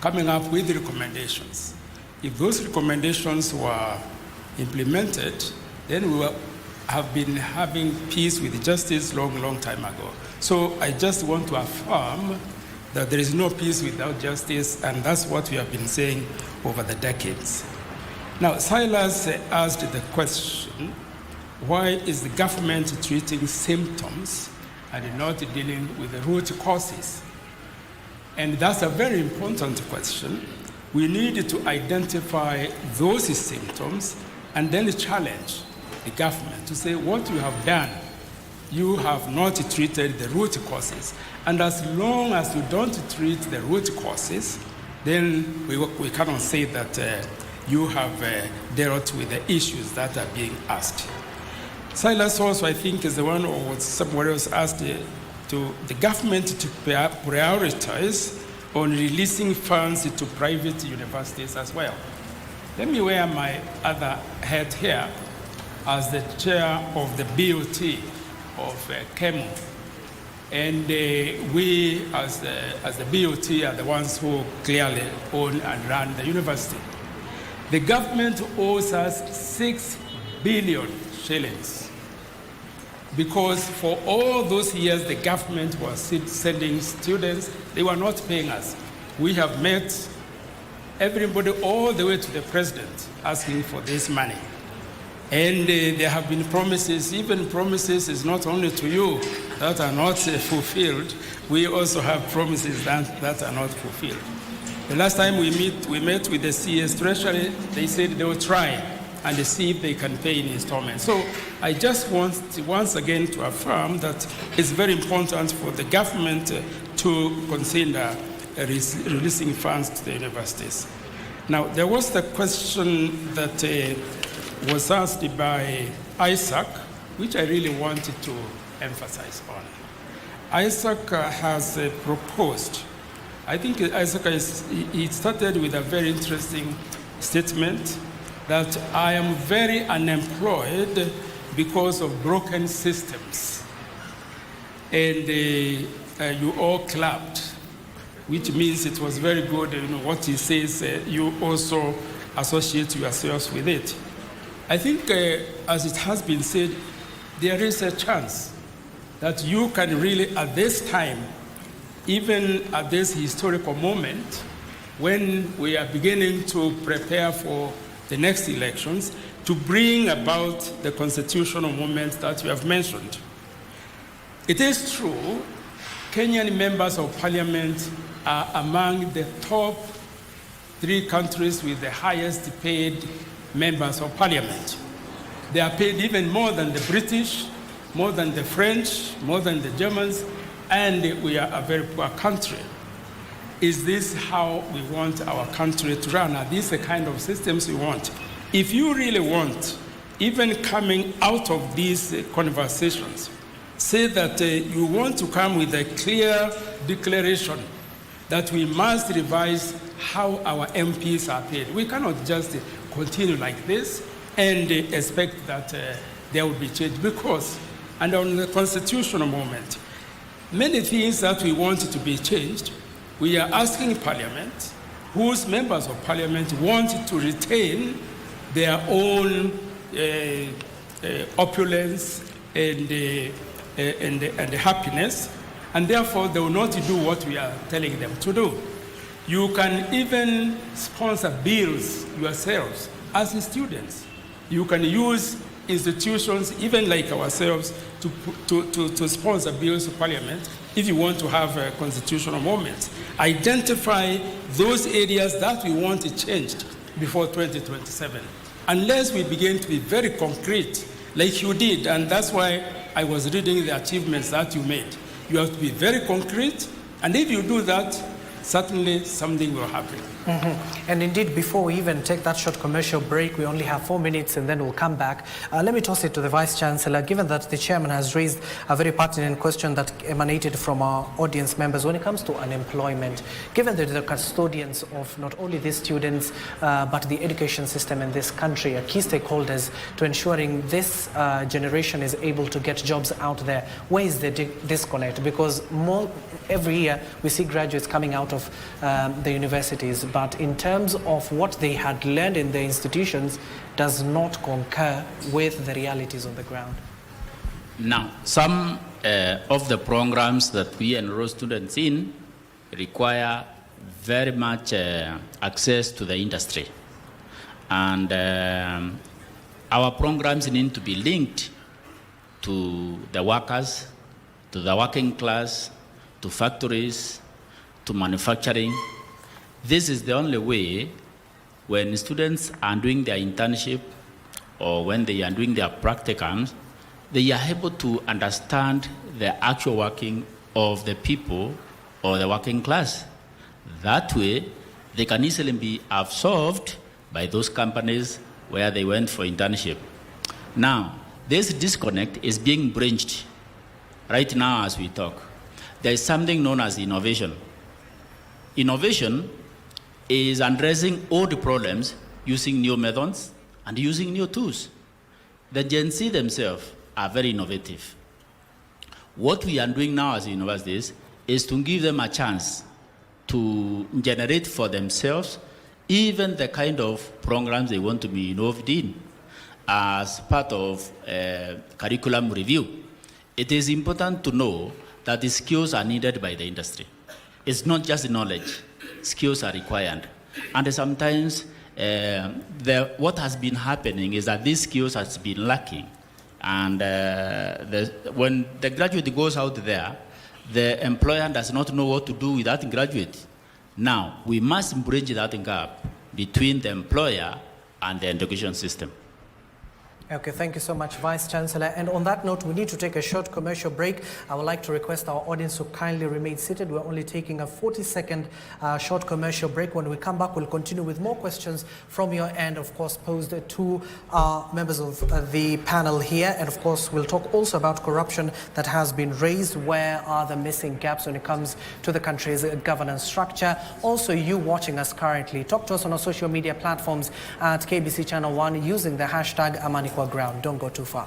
coming up with recommendations. If those recommendations were implemented, then we will have been having peace with justice long time ago. So I just want to affirm that there is no peace without justice, and that's what we have been saying over the decades. Now, Silas asked the question, why is the government treating symptoms and not dealing with the root causes? And that's a very important question. We need to identify those symptoms and then challenge the government to say, what you have done, you have not treated the root causes. And as long as you don't treat the root causes, then we cannot say that you have dealt with the issues that are being asked. Silas also, I think, is the one, or somebody else asked to the government to prioritize on releasing funds to private universities as well. Let me wear my other hat here as the chair of the BOT of KEMU. And we, as the BOT, are the ones who clearly own and run the university. The government owes us 6 billion shillings because for all those years the government was sending students, they were not paying us. We have met everybody all the way to the president asking for this money. And there have been promises, even promises is not only to you that are not fulfilled, we also have promises that are not fulfilled. The last time we met with the CS Treasury, they said they will try and see if they can pay in installments. So I just want once again to affirm that it's very important for the government to consider releasing funds to the universities. Now, there was the question that was asked by Isaac, which I really wanted to emphasize on. Isaac has proposed, I think Isaac he started with a very interesting statement that I am very unemployed because of broken systems. and you all clapped, which means it was very good. You know, what he says, you also associate yourselves with it. I think, as it has been said, there is a chance that you can really, at this time, even at this historical moment, when we are beginning to prepare for the next elections, to bring about the constitutional movement that you have mentioned. It is true, Kenyan members of parliament are among the top 3 countries with the highest paid members of parliament. They are paid even more than the British, more than the French, more than the Germans, and we are a very poor country. Is this how we want our country to run? Are these the kind of systems we want? If you really want, even coming out of these conversations, say that you want to come with a clear declaration that we must revise how our MPs are paid. We cannot just continue like this and expect that there will be change, because, and on the constitutional moment, many things that we want to be changed, we are asking Parliament, whose members of Parliament want to retain their own opulence and happiness, and therefore they will not do what we are telling them to do. You can even sponsor bills yourselves as students. You can use institutions, even like ourselves, to sponsor bills to Parliament if you want to have a constitutional moment. Identify those areas that we want to change before 2027. Unless we begin to be very concrete, like you did, and that's why I was reading the achievements that you made. You have to be very concrete, and if you do that, certainly something will happen. Mm-hmm. And indeed, before we even take that short commercial break, we only have 4 minutes and then we'll come back. Let me toss it to the Vice Chancellor, given that the Chairman has raised a very pertinent question that emanated from our audience members when it comes to unemployment. Given that the custodians of not only these students, but the education system in this country are key stakeholders to ensuring this generation is able to get jobs out there, where is the disconnect? Because every year we see graduates coming out of the universities, but in terms of what they had learned in the institutions does not concur with the realities on the ground. Now, some of the programs that we enroll students in require very much access to the industry. And our programs need to be linked to the workers, to the working class, to factories, to manufacturing. This is the only way when students are doing their internship or when they are doing their practicums, they are able to understand the actual working of the people or the working class. That way, they can easily be absorbed by those companies where they went for internship. Now, this disconnect is being bridged right now as we talk. There is something known as innovation. Innovation is addressing old problems using new methods and using new tools. The Gen Z themselves are very innovative. What we are doing now as universities is to give them a chance to generate for themselves even the kind of programs they want to be involved in as part of curriculum review. It is important to know that the skills are needed by the industry. It's not just knowledge. Skills are required. And sometimes what has been happening is that these skills has been lacking. And when the graduate goes out there, the employer does not know what to do with that graduate. Now, we must bridge that gap between the employer and the education system. Okay, thank you so much, Vice Chancellor. And on that note, we need to take a short commercial break. I would like to request our audience to kindly remain seated. We're only taking a 40-second short commercial break. When we come back, we'll continue with more questions from your end, of course, posed to members of the panel here. And of course, we'll talk also about corruption that has been raised. Where are the missing gaps when it comes to the country's governance structure? Also, you watching us currently, talk to us on our social media platforms at KBC Channel 1 using the hashtag Amanikwa Ground. Don't go too far.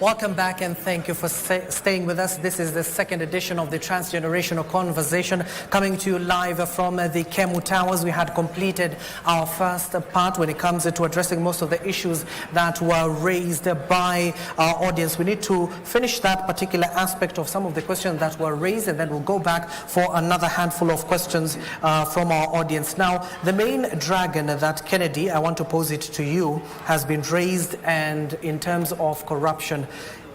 Welcome back and thank you for staying with us. This is the second edition of the Transgenerational Conversation, coming to you live from the Kemu Towers. We had completed our first part when it comes to addressing most of the issues that were raised by our audience. We need to finish that particular aspect of some of the questions that were raised, and then we'll go back for another handful of questions from our audience. Now, the main dragon that, Kennedy, I want to pose it to you, has been raised, and in terms of corruption.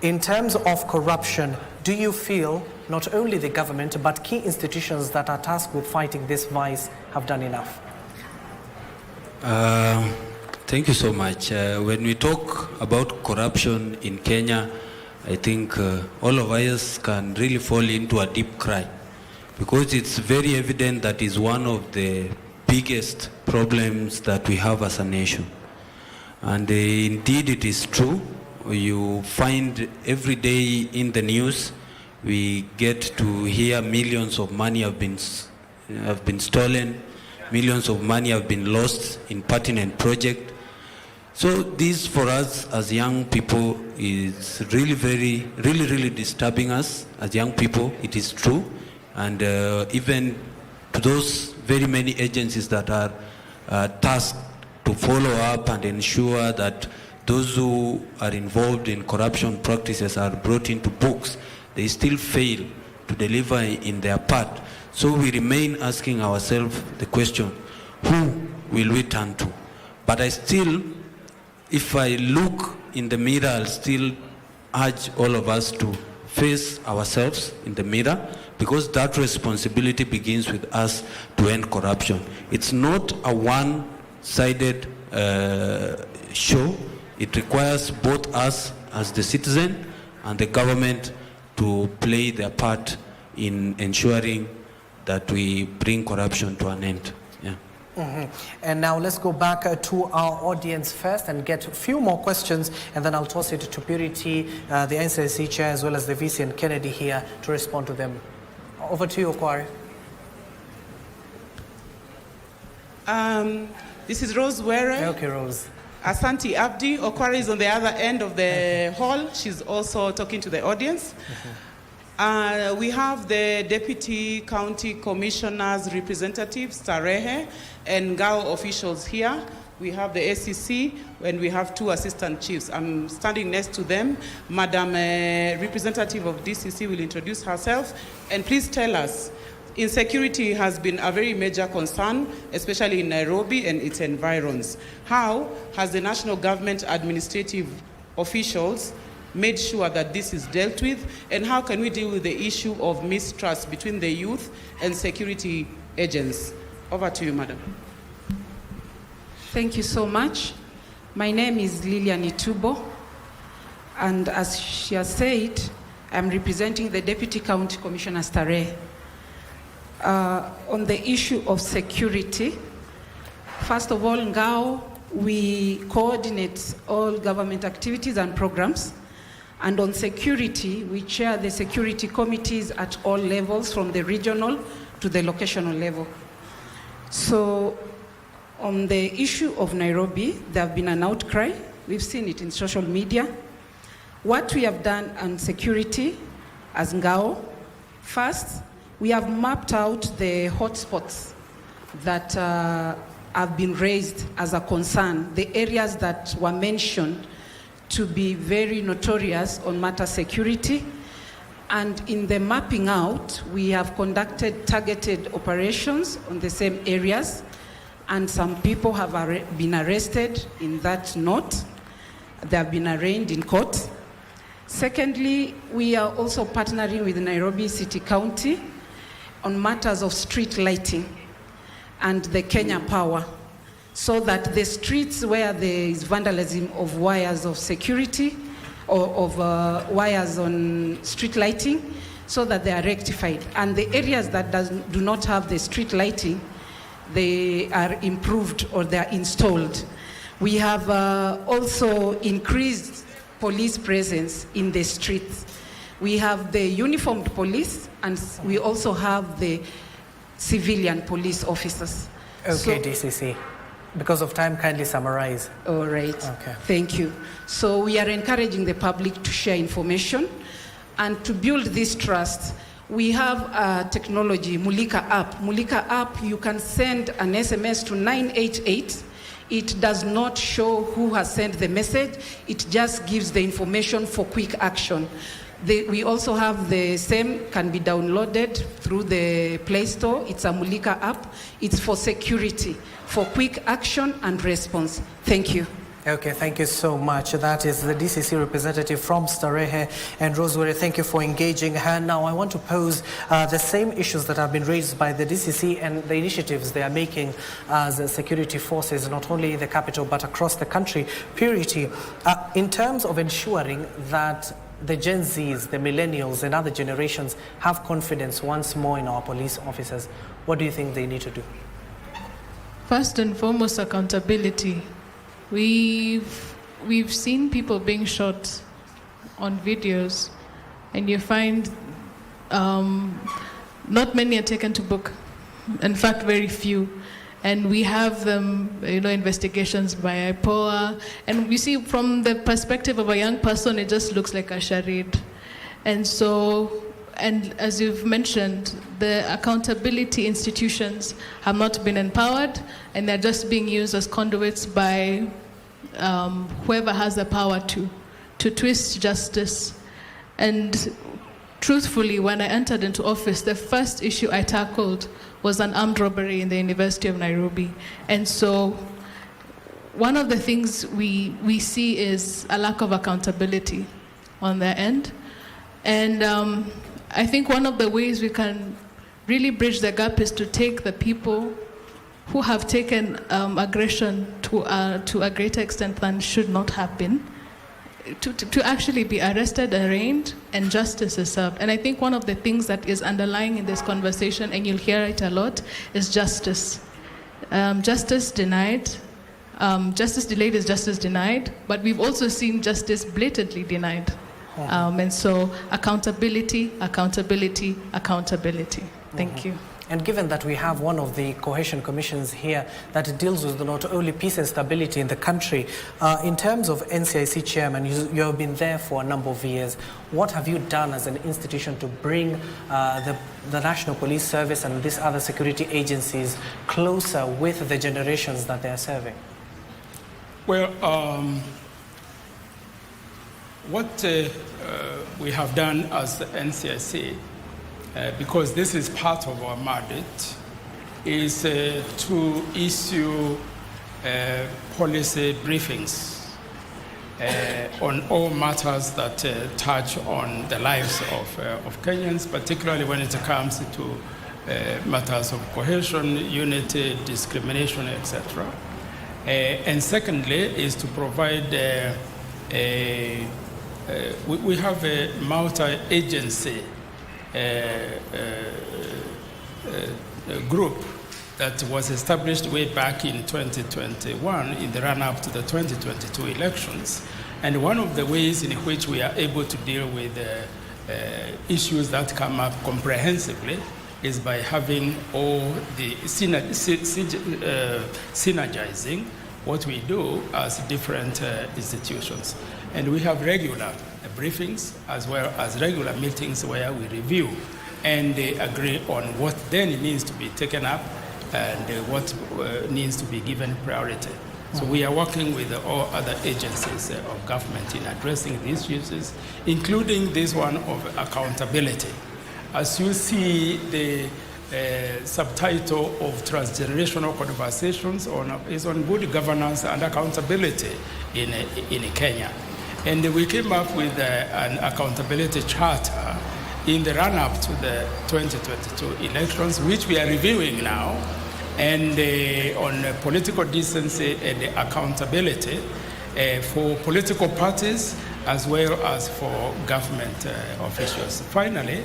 In terms of corruption, do you feel not only the government but key institutions that are tasked with fighting this vice have done enough? Thank you so much. When we talk about corruption in Kenya, I think all of us can really fall into a deep cry, because it's very evident that is one of the biggest problems that we have as a nation. And indeed it is true. You find every day in the news, we get to hear millions of money have been stolen, millions of money have been lost in pertinent project. So this for us as young people is really disturbing us as young people. It is true. And even to those very many agencies that are tasked to follow up and ensure that those who are involved in corruption practices are brought into books, they still fail to deliver in their part. So we remain asking ourselves the question, who will we turn to? But I still, if I look in the mirror, I'll still urge all of us to face ourselves in the mirror, because that responsibility begins with us to end corruption. It's not a one-sided show. It requires both us as the citizen and the government to play their part in ensuring that we bring corruption to an end. Yeah. And now let's go back to our audience first and get a few more questions, and then I'll toss it to Purity, the NCIC chair, as well as the VC and Kennedy here to respond to them. Over to you, Okwari. This is Rose Were. Okay, Rose. Asante Abdi. Okwari is on the other end of the hall. She's also talking to the audience. We have the Deputy County Commissioner's representatives, Starehe, and Ngao officials here. We have the ACC, and we have two assistant chiefs. I'm standing next to them. Madam representative of DCC will introduce herself. And please tell us, insecurity has been a very major concern, especially in Nairobi and its environs. How has the national government administrative officials made sure that this is dealt with, and how can we deal with the issue of mistrust between the youth and security agents? Over to you, madam. Thank you so much. My name is Lilian Itubo, and as she has said, I'm representing the Deputy County Commissioner Starehe. On the issue of security, first of all, Ngao, we coordinate all government activities and programs. And on security, we chair the security committees at all levels, from the regional to the locational level. So on the issue of Nairobi, there have been an outcry. We've seen it in social media. What we have done on security as Ngao, first, we have mapped out the hotspots that have been raised as a concern, the areas that were mentioned to be very notorious on matter security. And in the mapping out, we have conducted targeted operations on the same areas, and some people have been arrested in that note. They have been arraigned in court. Secondly, we are also partnering with Nairobi City County on matters of street lighting and the Kenya Power, so that the streets where there is vandalism of wires of security or of wires on street lighting, so that they are rectified. And the areas that do not have the street lighting, they are improved or they are installed. We have also increased police presence in the streets. We have the uniformed police, and we also have the civilian police officers. Okay, DCC. Because of time, kindly summarize. All right. Okay. Thank you. So we are encouraging the public to share information and to build this trust. We have a technology, Mulika app. Mulika app, you can send an SMS to 988. It does not show who has sent the message. It just gives the information for quick action. We also have the same, can be downloaded through the Play Store. It's a Mulika app. It's for security, for quick action and response. Thank you. Okay, thank you so much. That is the DCC representative from Starehe. And Rosemary, thank you for engaging her. Now, I want to pose the same issues that have been raised by the DCC and the initiatives they are making as security forces, not only in the capital, but across the country. Purity, in terms of ensuring that the Gen Zs, the millennials and other generations have confidence once more in our police officers, what do you think they need to do? First and foremost, accountability. We've seen people being shot on videos, and you find not many are taken to book. In fact, very few. And we have investigations by IPOA, and we see from the perspective of a young person, it just looks like a charade. And so, and as you've mentioned, the accountability institutions have not been empowered, and they're just being used as conduits by whoever has the power to twist justice. And truthfully, when I entered into office, the first issue I tackled was an armed robbery in the University of Nairobi. And so one of the things we see is a lack of accountability on their end. And I think one of the ways we can really bridge the gap is to take the people who have taken aggression to a greater extent than should not have been, to actually be arrested, arraigned, and justice is served. And I think one of the things that is underlying in this conversation, and you'll hear it a lot, is justice. Justice denied. Justice delayed is justice denied, but we've also seen justice blatantly denied. And so accountability, accountability, accountability. Thank you. And given that we have one of the cohesion commissions here that deals with not only peace and stability in the country, in terms of NCIC chairman, you have been there for a number of years. What have you done as an institution to bring the National Police Service and these other security agencies closer with the generations that they are serving? Well, what we have done as the NCIC, because this is part of our mandate, is to issue policy briefings on all matters that touch on the lives of Kenyans, particularly when it comes to matters of cohesion, unity, discrimination, etc. And secondly, is to provide we have a multi-agency group that was established way back in 2021 in the run-up to the 2022 elections. And one of the ways in which we are able to deal with issues that come up comprehensively is by having all the synergizing what we do as different institutions. And we have regular briefings as well as regular meetings where we review and agree on what then needs to be taken up and what needs to be given priority. So we are working with all other agencies of government in addressing these issues, including this one of accountability. As you see, the subtitle of Transgenerational Conversations is on good governance and accountability in Kenya. And we came up with an accountability charter in the run-up to the 2022 elections, which we are reviewing now, and on political decency and accountability for political parties as well as for government officials. Finally,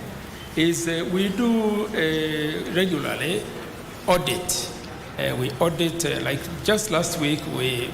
is we do regularly audit. We audit, like just last week, we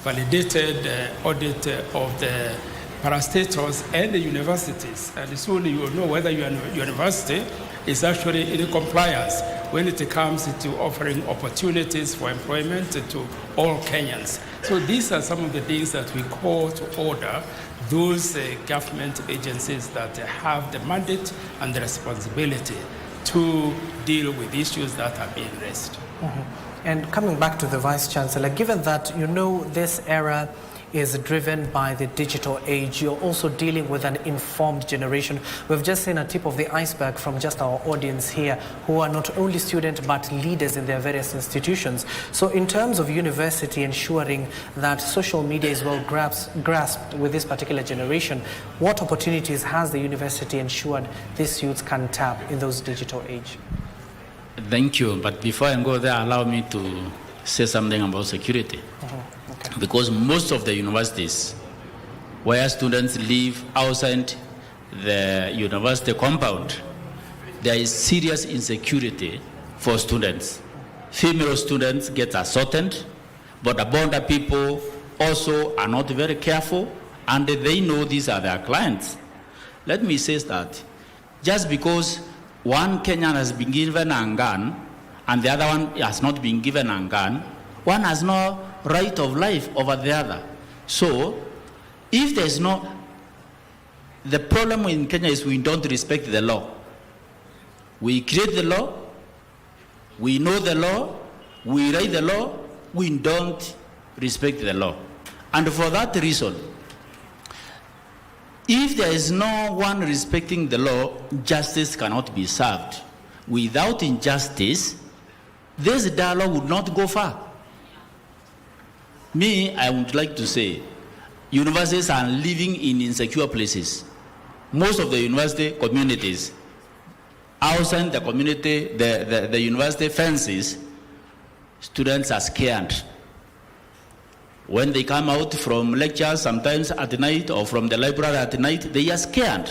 validated audit of the parastatals and the universities, and soon you will know whether your university is actually in compliance when it comes to offering opportunities for employment to all Kenyans. So these are some of the things that we call to order those government agencies that have the mandate and the responsibility to deal with issues that are being raised. Mm-hmm. And coming back to the Vice Chancellor, given that you know this era is driven by the digital age, you're also dealing with an informed generation. We've just seen a tip of the iceberg from just our audience here, who are not only students but leaders in their various institutions. So in terms of university ensuring that social media is well grasped with this particular generation, what opportunities has the university ensured these youths can tap in those digital age? Thank you, but before I go there, allow me to say something about security. Okay. Because most of the universities where students live outside the university compound, there is serious insecurity for students. Female students get assaulted, but the border people also are not very careful, and they know these are their clients. Let me say that just because one Kenyan has been given a gun and the other one has not been given a gun, one has no right of life over the other. So, if there's no, the problem in Kenya is we don't respect the law. We create the law, we know the law, we write the law, we don't respect the law. And for that reason, if there is no one respecting the law, justice cannot be served. Without injustice, this dialogue would not go far. Me, I would like to say, universities are living in insecure places. Most of the university communities, outside the community, the university fences, students are scared. When they come out from lectures, sometimes at night, or from the library at night, they are scared.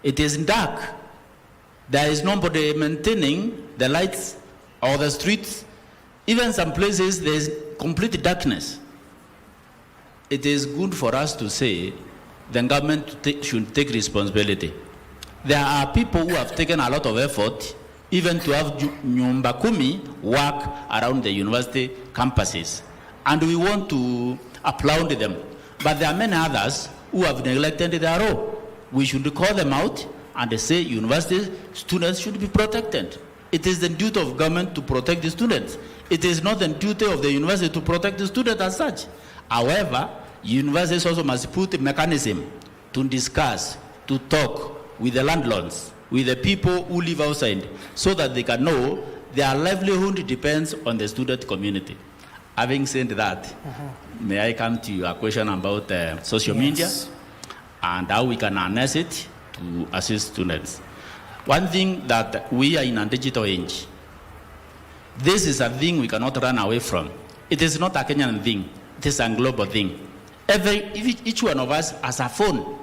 It is dark. There is nobody maintaining the lights or the streets. Even some places, there is complete darkness. It is good for us to say the government should take responsibility. There are people who have taken a lot of effort even to have Nyumba Kumi work around the university campuses. And we want to applaud them. But there are many others who have neglected their role. We should call them out and say university students should be protected. It is the duty of government to protect the students. It is not the duty of the university to protect the student as such. However, universities also must put a mechanism to discuss, to talk with the landlords, with the people who live outside, so that they can know their livelihood depends on the student community. Having said that, may I come to your question about social media and how we can harness it to assist students. One thing that we are in a digital age. This is a thing we cannot run away from. It is not a Kenyan thing. It is a global thing. Each one of us has a phone.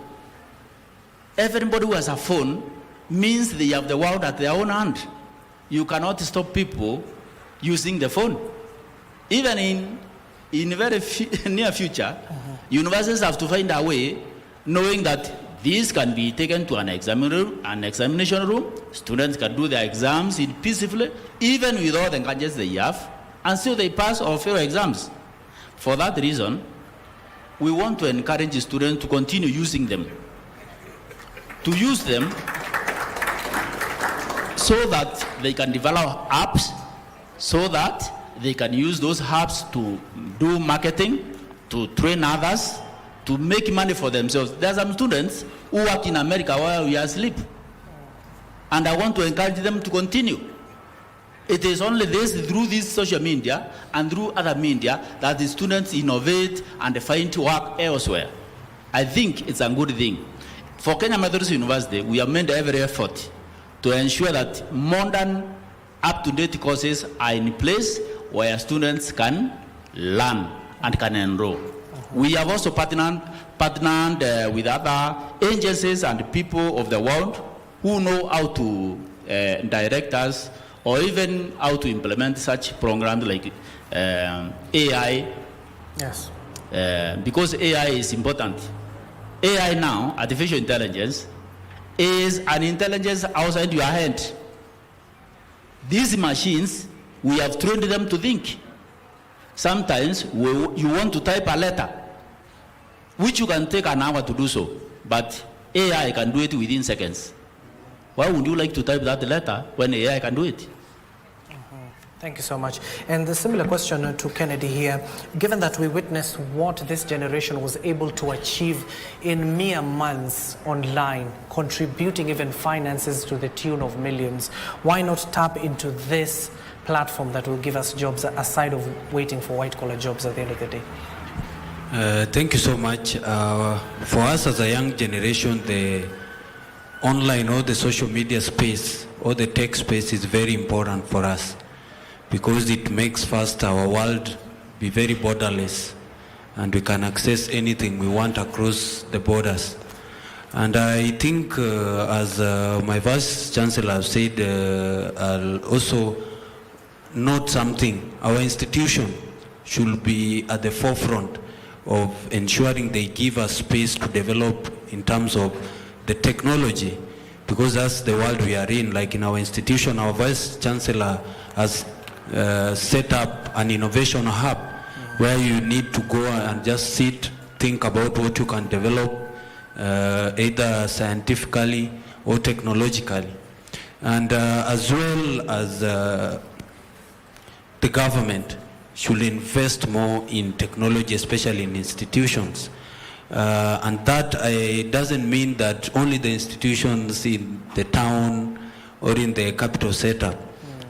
Everybody who has a phone means they have the world at their own hand. You cannot stop people using the phone. Even in very near future, universities have to find a way, knowing that these can be taken to an examination room. Students can do their exams peacefully, even with all the gadgets they have, and still they pass or fail exams. For that reason, we want to encourage the students to continue using them. To use them so that they can develop apps, so that they can use those apps to do marketing, to train others, to make money for themselves. There are some students who work in America while we are asleep. And I want to encourage them to continue. It is only through this social media and through other media that the students innovate and find work elsewhere. I think it's a good thing. For Kenya Methodist University, we have made every effort to ensure that modern, up-to-date courses are in place where students can learn and can enroll. We have also partnered with other agencies and people of the world who know how to direct us or even how to implement such programs like AI. Yes. Because AI is important. AI now, artificial intelligence, is an intelligence outside your head. These machines, we have trained them to think. Sometimes you want to type a letter, which you can take an hour to do so, but AI can do it within seconds. Why would you like to type that letter when AI can do it? Thank you so much. And a similar question to Kennedy here. Given that we witnessed what this generation was able to achieve in mere months online, contributing even finances to the tune of millions, why not tap into this platform that will give us jobs aside of waiting for white-collar jobs at the end of the day? Thank you so much. For us as a young generation, the online or the social media space or the tech space is very important for us, because it makes first our world be very borderless, and we can access anything we want across the borders. And I think as my Vice Chancellor said, I'll also note something. Our institution should be at the forefront of ensuring they give us space to develop in terms of the technology, because that's the world we are in. Like in our institution, our Vice Chancellor has set up an innovation hub where you need to go and just sit, think about what you can develop, either scientifically or technologically. And as well as the government should invest more in technology, especially in institutions. And that doesn't mean that only the institutions in the town or in the capital setup.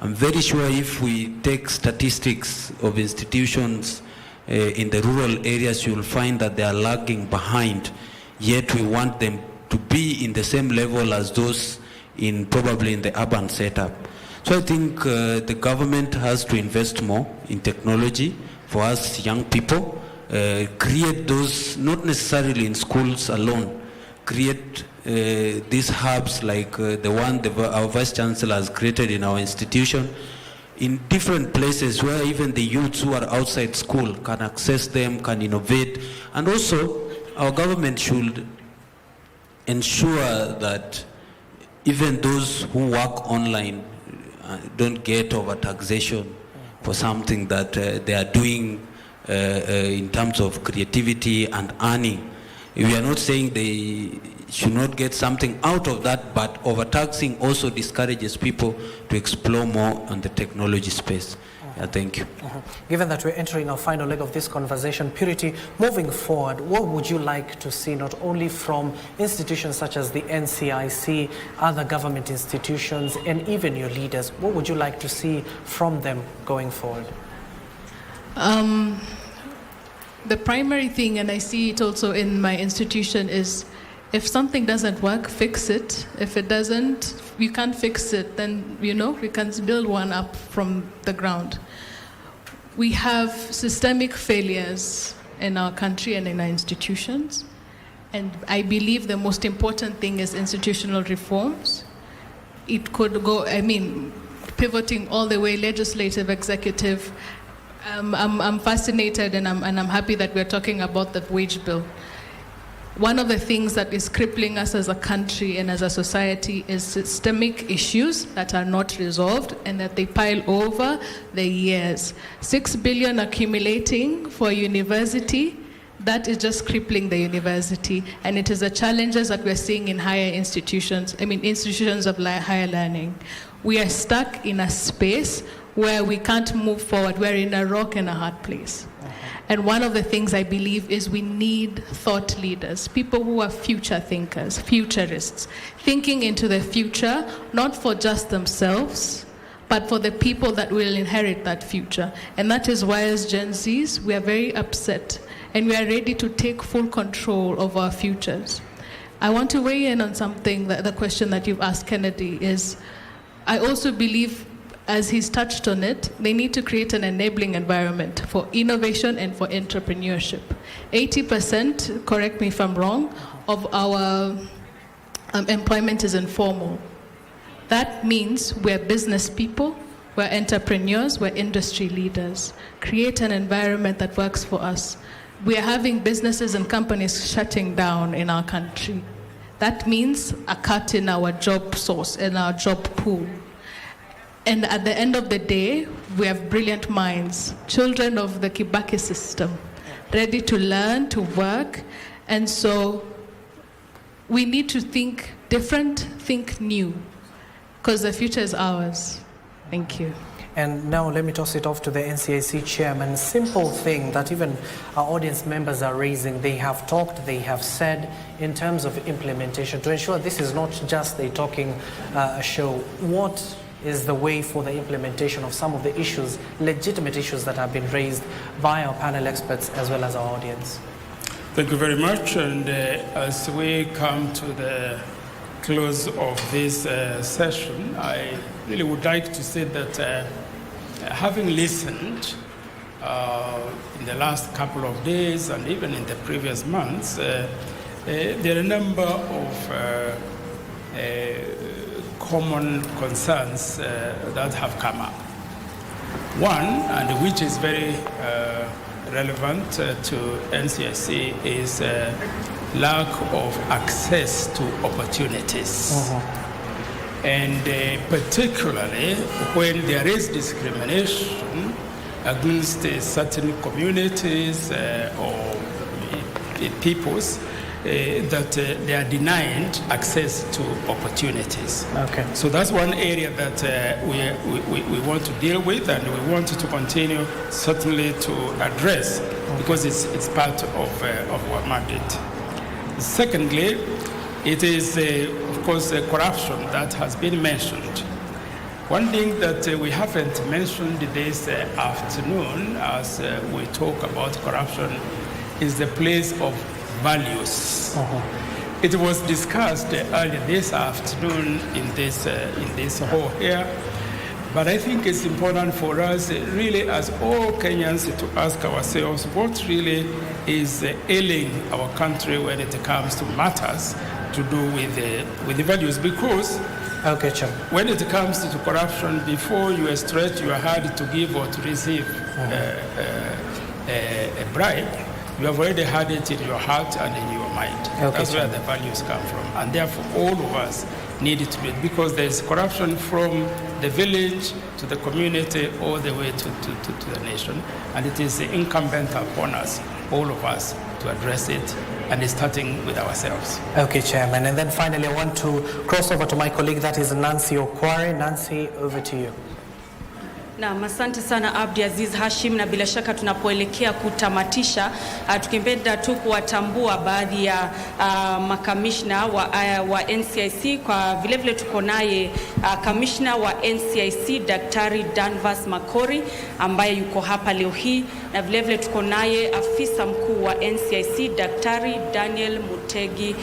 I'm very sure if we take statistics of institutions in the rural areas, you'll find that they are lagging behind, yet we want them to be in the same level as those probably in the urban setup. So I think the government has to invest more in technology for us young people, create those, not necessarily in schools alone, create these hubs like the one our Vice Chancellor has created in our institution, in different places where even the youths who are outside school can access them, can innovate. And also, our government should ensure that even those who work online don't get over taxation for something that they are doing in terms of creativity and earning. We are not saying they should not get something out of that, but overtaxing also discourages people to explore more on the technology space. Thank you. Given that we're entering our final leg of this conversation, Purity, moving forward, what would you like to see not only from institutions such as the NCIC, other government institutions, and even your leaders? What would you like to see from them going forward? The primary thing, and I see it also in my institution, is if something doesn't work, fix it. If it doesn't, you can't fix it, then, we can build one up from the ground. We have systemic failures in our country and in our institutions. And I believe the most important thing is institutional reforms. It could go, pivoting all the way, legislative, executive. I'm fascinated and I'm happy that we're talking about the wage bill. One of the things that is crippling us as a country and as a society is systemic issues that are not resolved and that they pile over the years. 6 billion accumulating for university, that is just crippling the university, and it is the challenges that we're seeing in higher institutions, institutions of higher learning. We are stuck in a space where we can't move forward. We're in a rock and a hard place. And one of the things I believe is we need thought leaders, people who are future thinkers, futurists, thinking into the future, not for just themselves, but for the people that will inherit that future. And that is why as Gen Zs, we are very upset and we are ready to take full control of our futures. I want to weigh in on something, the question that you've asked Kennedy is, I also believe, as he's touched on it, they need to create an enabling environment for innovation and for entrepreneurship. 80%, correct me if I'm wrong, of our employment is informal. That means we're business people, we're entrepreneurs, we're industry leaders. Create an environment that works for us. we are having businesses and companies shutting down in our country. That means a cut in our job source, in our job pool. And at the end of the day, we have brilliant minds, children of the Kibaki system, ready to learn, to work. And so we need to think different, think new, because the future is ours. Thank you. And now let me toss it off to the NCIC chairman. Simple thing that even our audience members are raising. They have talked, they have said in terms of implementation to ensure this is not just a talking show. What is the way for the implementation of some of the issues, legitimate issues that have been raised by our panel experts as well as our audience? Thank you very much. And as we come to the close of this session, I really would like to say that having listened in the last couple of days and even in the previous months, there are a number of common concerns that have come up. One, and which is very relevant to NCIC, is lack of access to opportunities. And particularly when there is discrimination against certain communities or peoples, that they are denied access to opportunities. Okay. So that's one area that we want to deal with, and we want to continue certainly to address because it's part of our mandate. Secondly, it is, of course, corruption that has been mentioned. One thing that we haven't mentioned this afternoon as we talk about corruption is the place of values. It was discussed earlier this afternoon in this hall here, but I think it's important for us really as all Kenyans to ask ourselves what really is ailing our country when it comes to matters to do with the values, because when it comes to corruption, before you stretch your hand to give or to receive a bribe, you have already had it in your heart and in your mind. That's where the values come from. And therefore, all of us need to do it, because there is corruption from the village to the community all the way to the nation. And it is incumbent upon us, all of us, to address it, and it's starting with ourselves. Okay, Chairman. And then finally, I want to cross over to my colleague, that is Nancy Okware. Nancy, over to you. Na asante sana Abdi Aziz Hashim, na bila shaka tunapoelekea kutamatisha tukipenda tu kuwatambua baadhi ya makamishna wa NCIC. Kwa vile vile tuko naye kamishna wa NCIC Daktari Danvas Makori ambaye yuko hapa leo hii, na vile vile tuko naye afisa mkuu wa NCIC Daktari Daniel Mutegi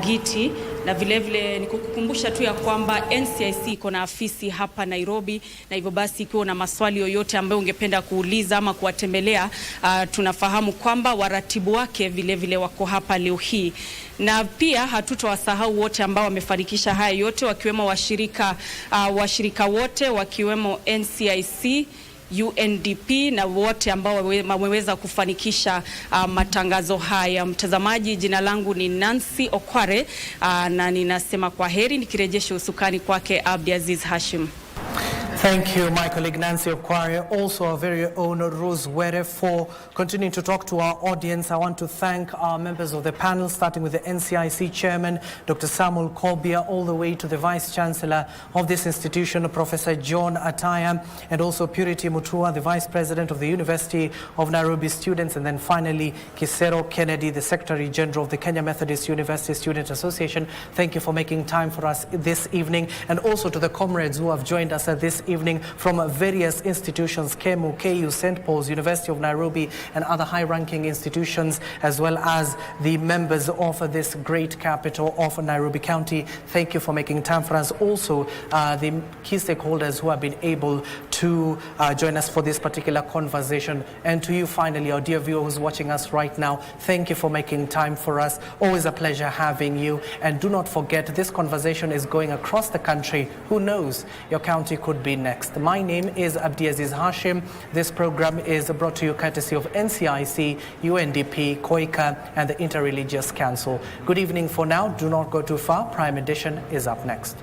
Giti. Na vile vile nikukumbusha tu ya kwamba NCIC iko na afisi hapa Nairobi, na hivyo basi ikiwa na maswali yoyote ambayo ungependa kuuliza ama kuwatembelea, tunafahamu kwamba waratibu wake vile vile wako hapa leo hii. Na pia hatutowasahau wote ambao wamefanikisha haya yote, wakiwemo washirika wote, wakiwemo NCIC, UNDP na wote ambao wameweza kufanikisha matangazo haya. Mtazamaji, jina langu ni Nancy Okware na ninasema kwa heri nikirejesha usukani kwake Abdi Aziz Hashim. Thank you, my colleague Nancy Okware, also our very own Rose Were, for continuing to talk to our audience. I want to thank our members of the panel, starting with the NCIC chairman, Dr. Samuel Kobia, all the way to the Vice Chancellor of this institution, Professor John Ataya, and also Purity Mutua, the Vice President of the University of Nairobi Students, and then finally Kisero Kennedy, the Secretary General of the Kenya Methodist University Student Association. Thank you for making time for us this evening, and also to the comrades who have joined us at this evening from various institutions, KEMU, KU, St. Paul's, University of Nairobi, and other high-ranking institutions, as well as the members of this great capital of Nairobi County. Thank you for making time for us. Also, the key stakeholders who have been able to to join us for this particular conversation. And to you finally, our dear viewer who's watching us right now, thank you for making time for us. Always a pleasure having you. And do not forget, this conversation is going across the country. Who knows, your county could be next. My name is Abdiaziz Hashim. This program is brought to you courtesy of NCIC, UNDP, COICA, and the Interreligious Council. Good evening for now. Do not go too far. Prime Edition is up next.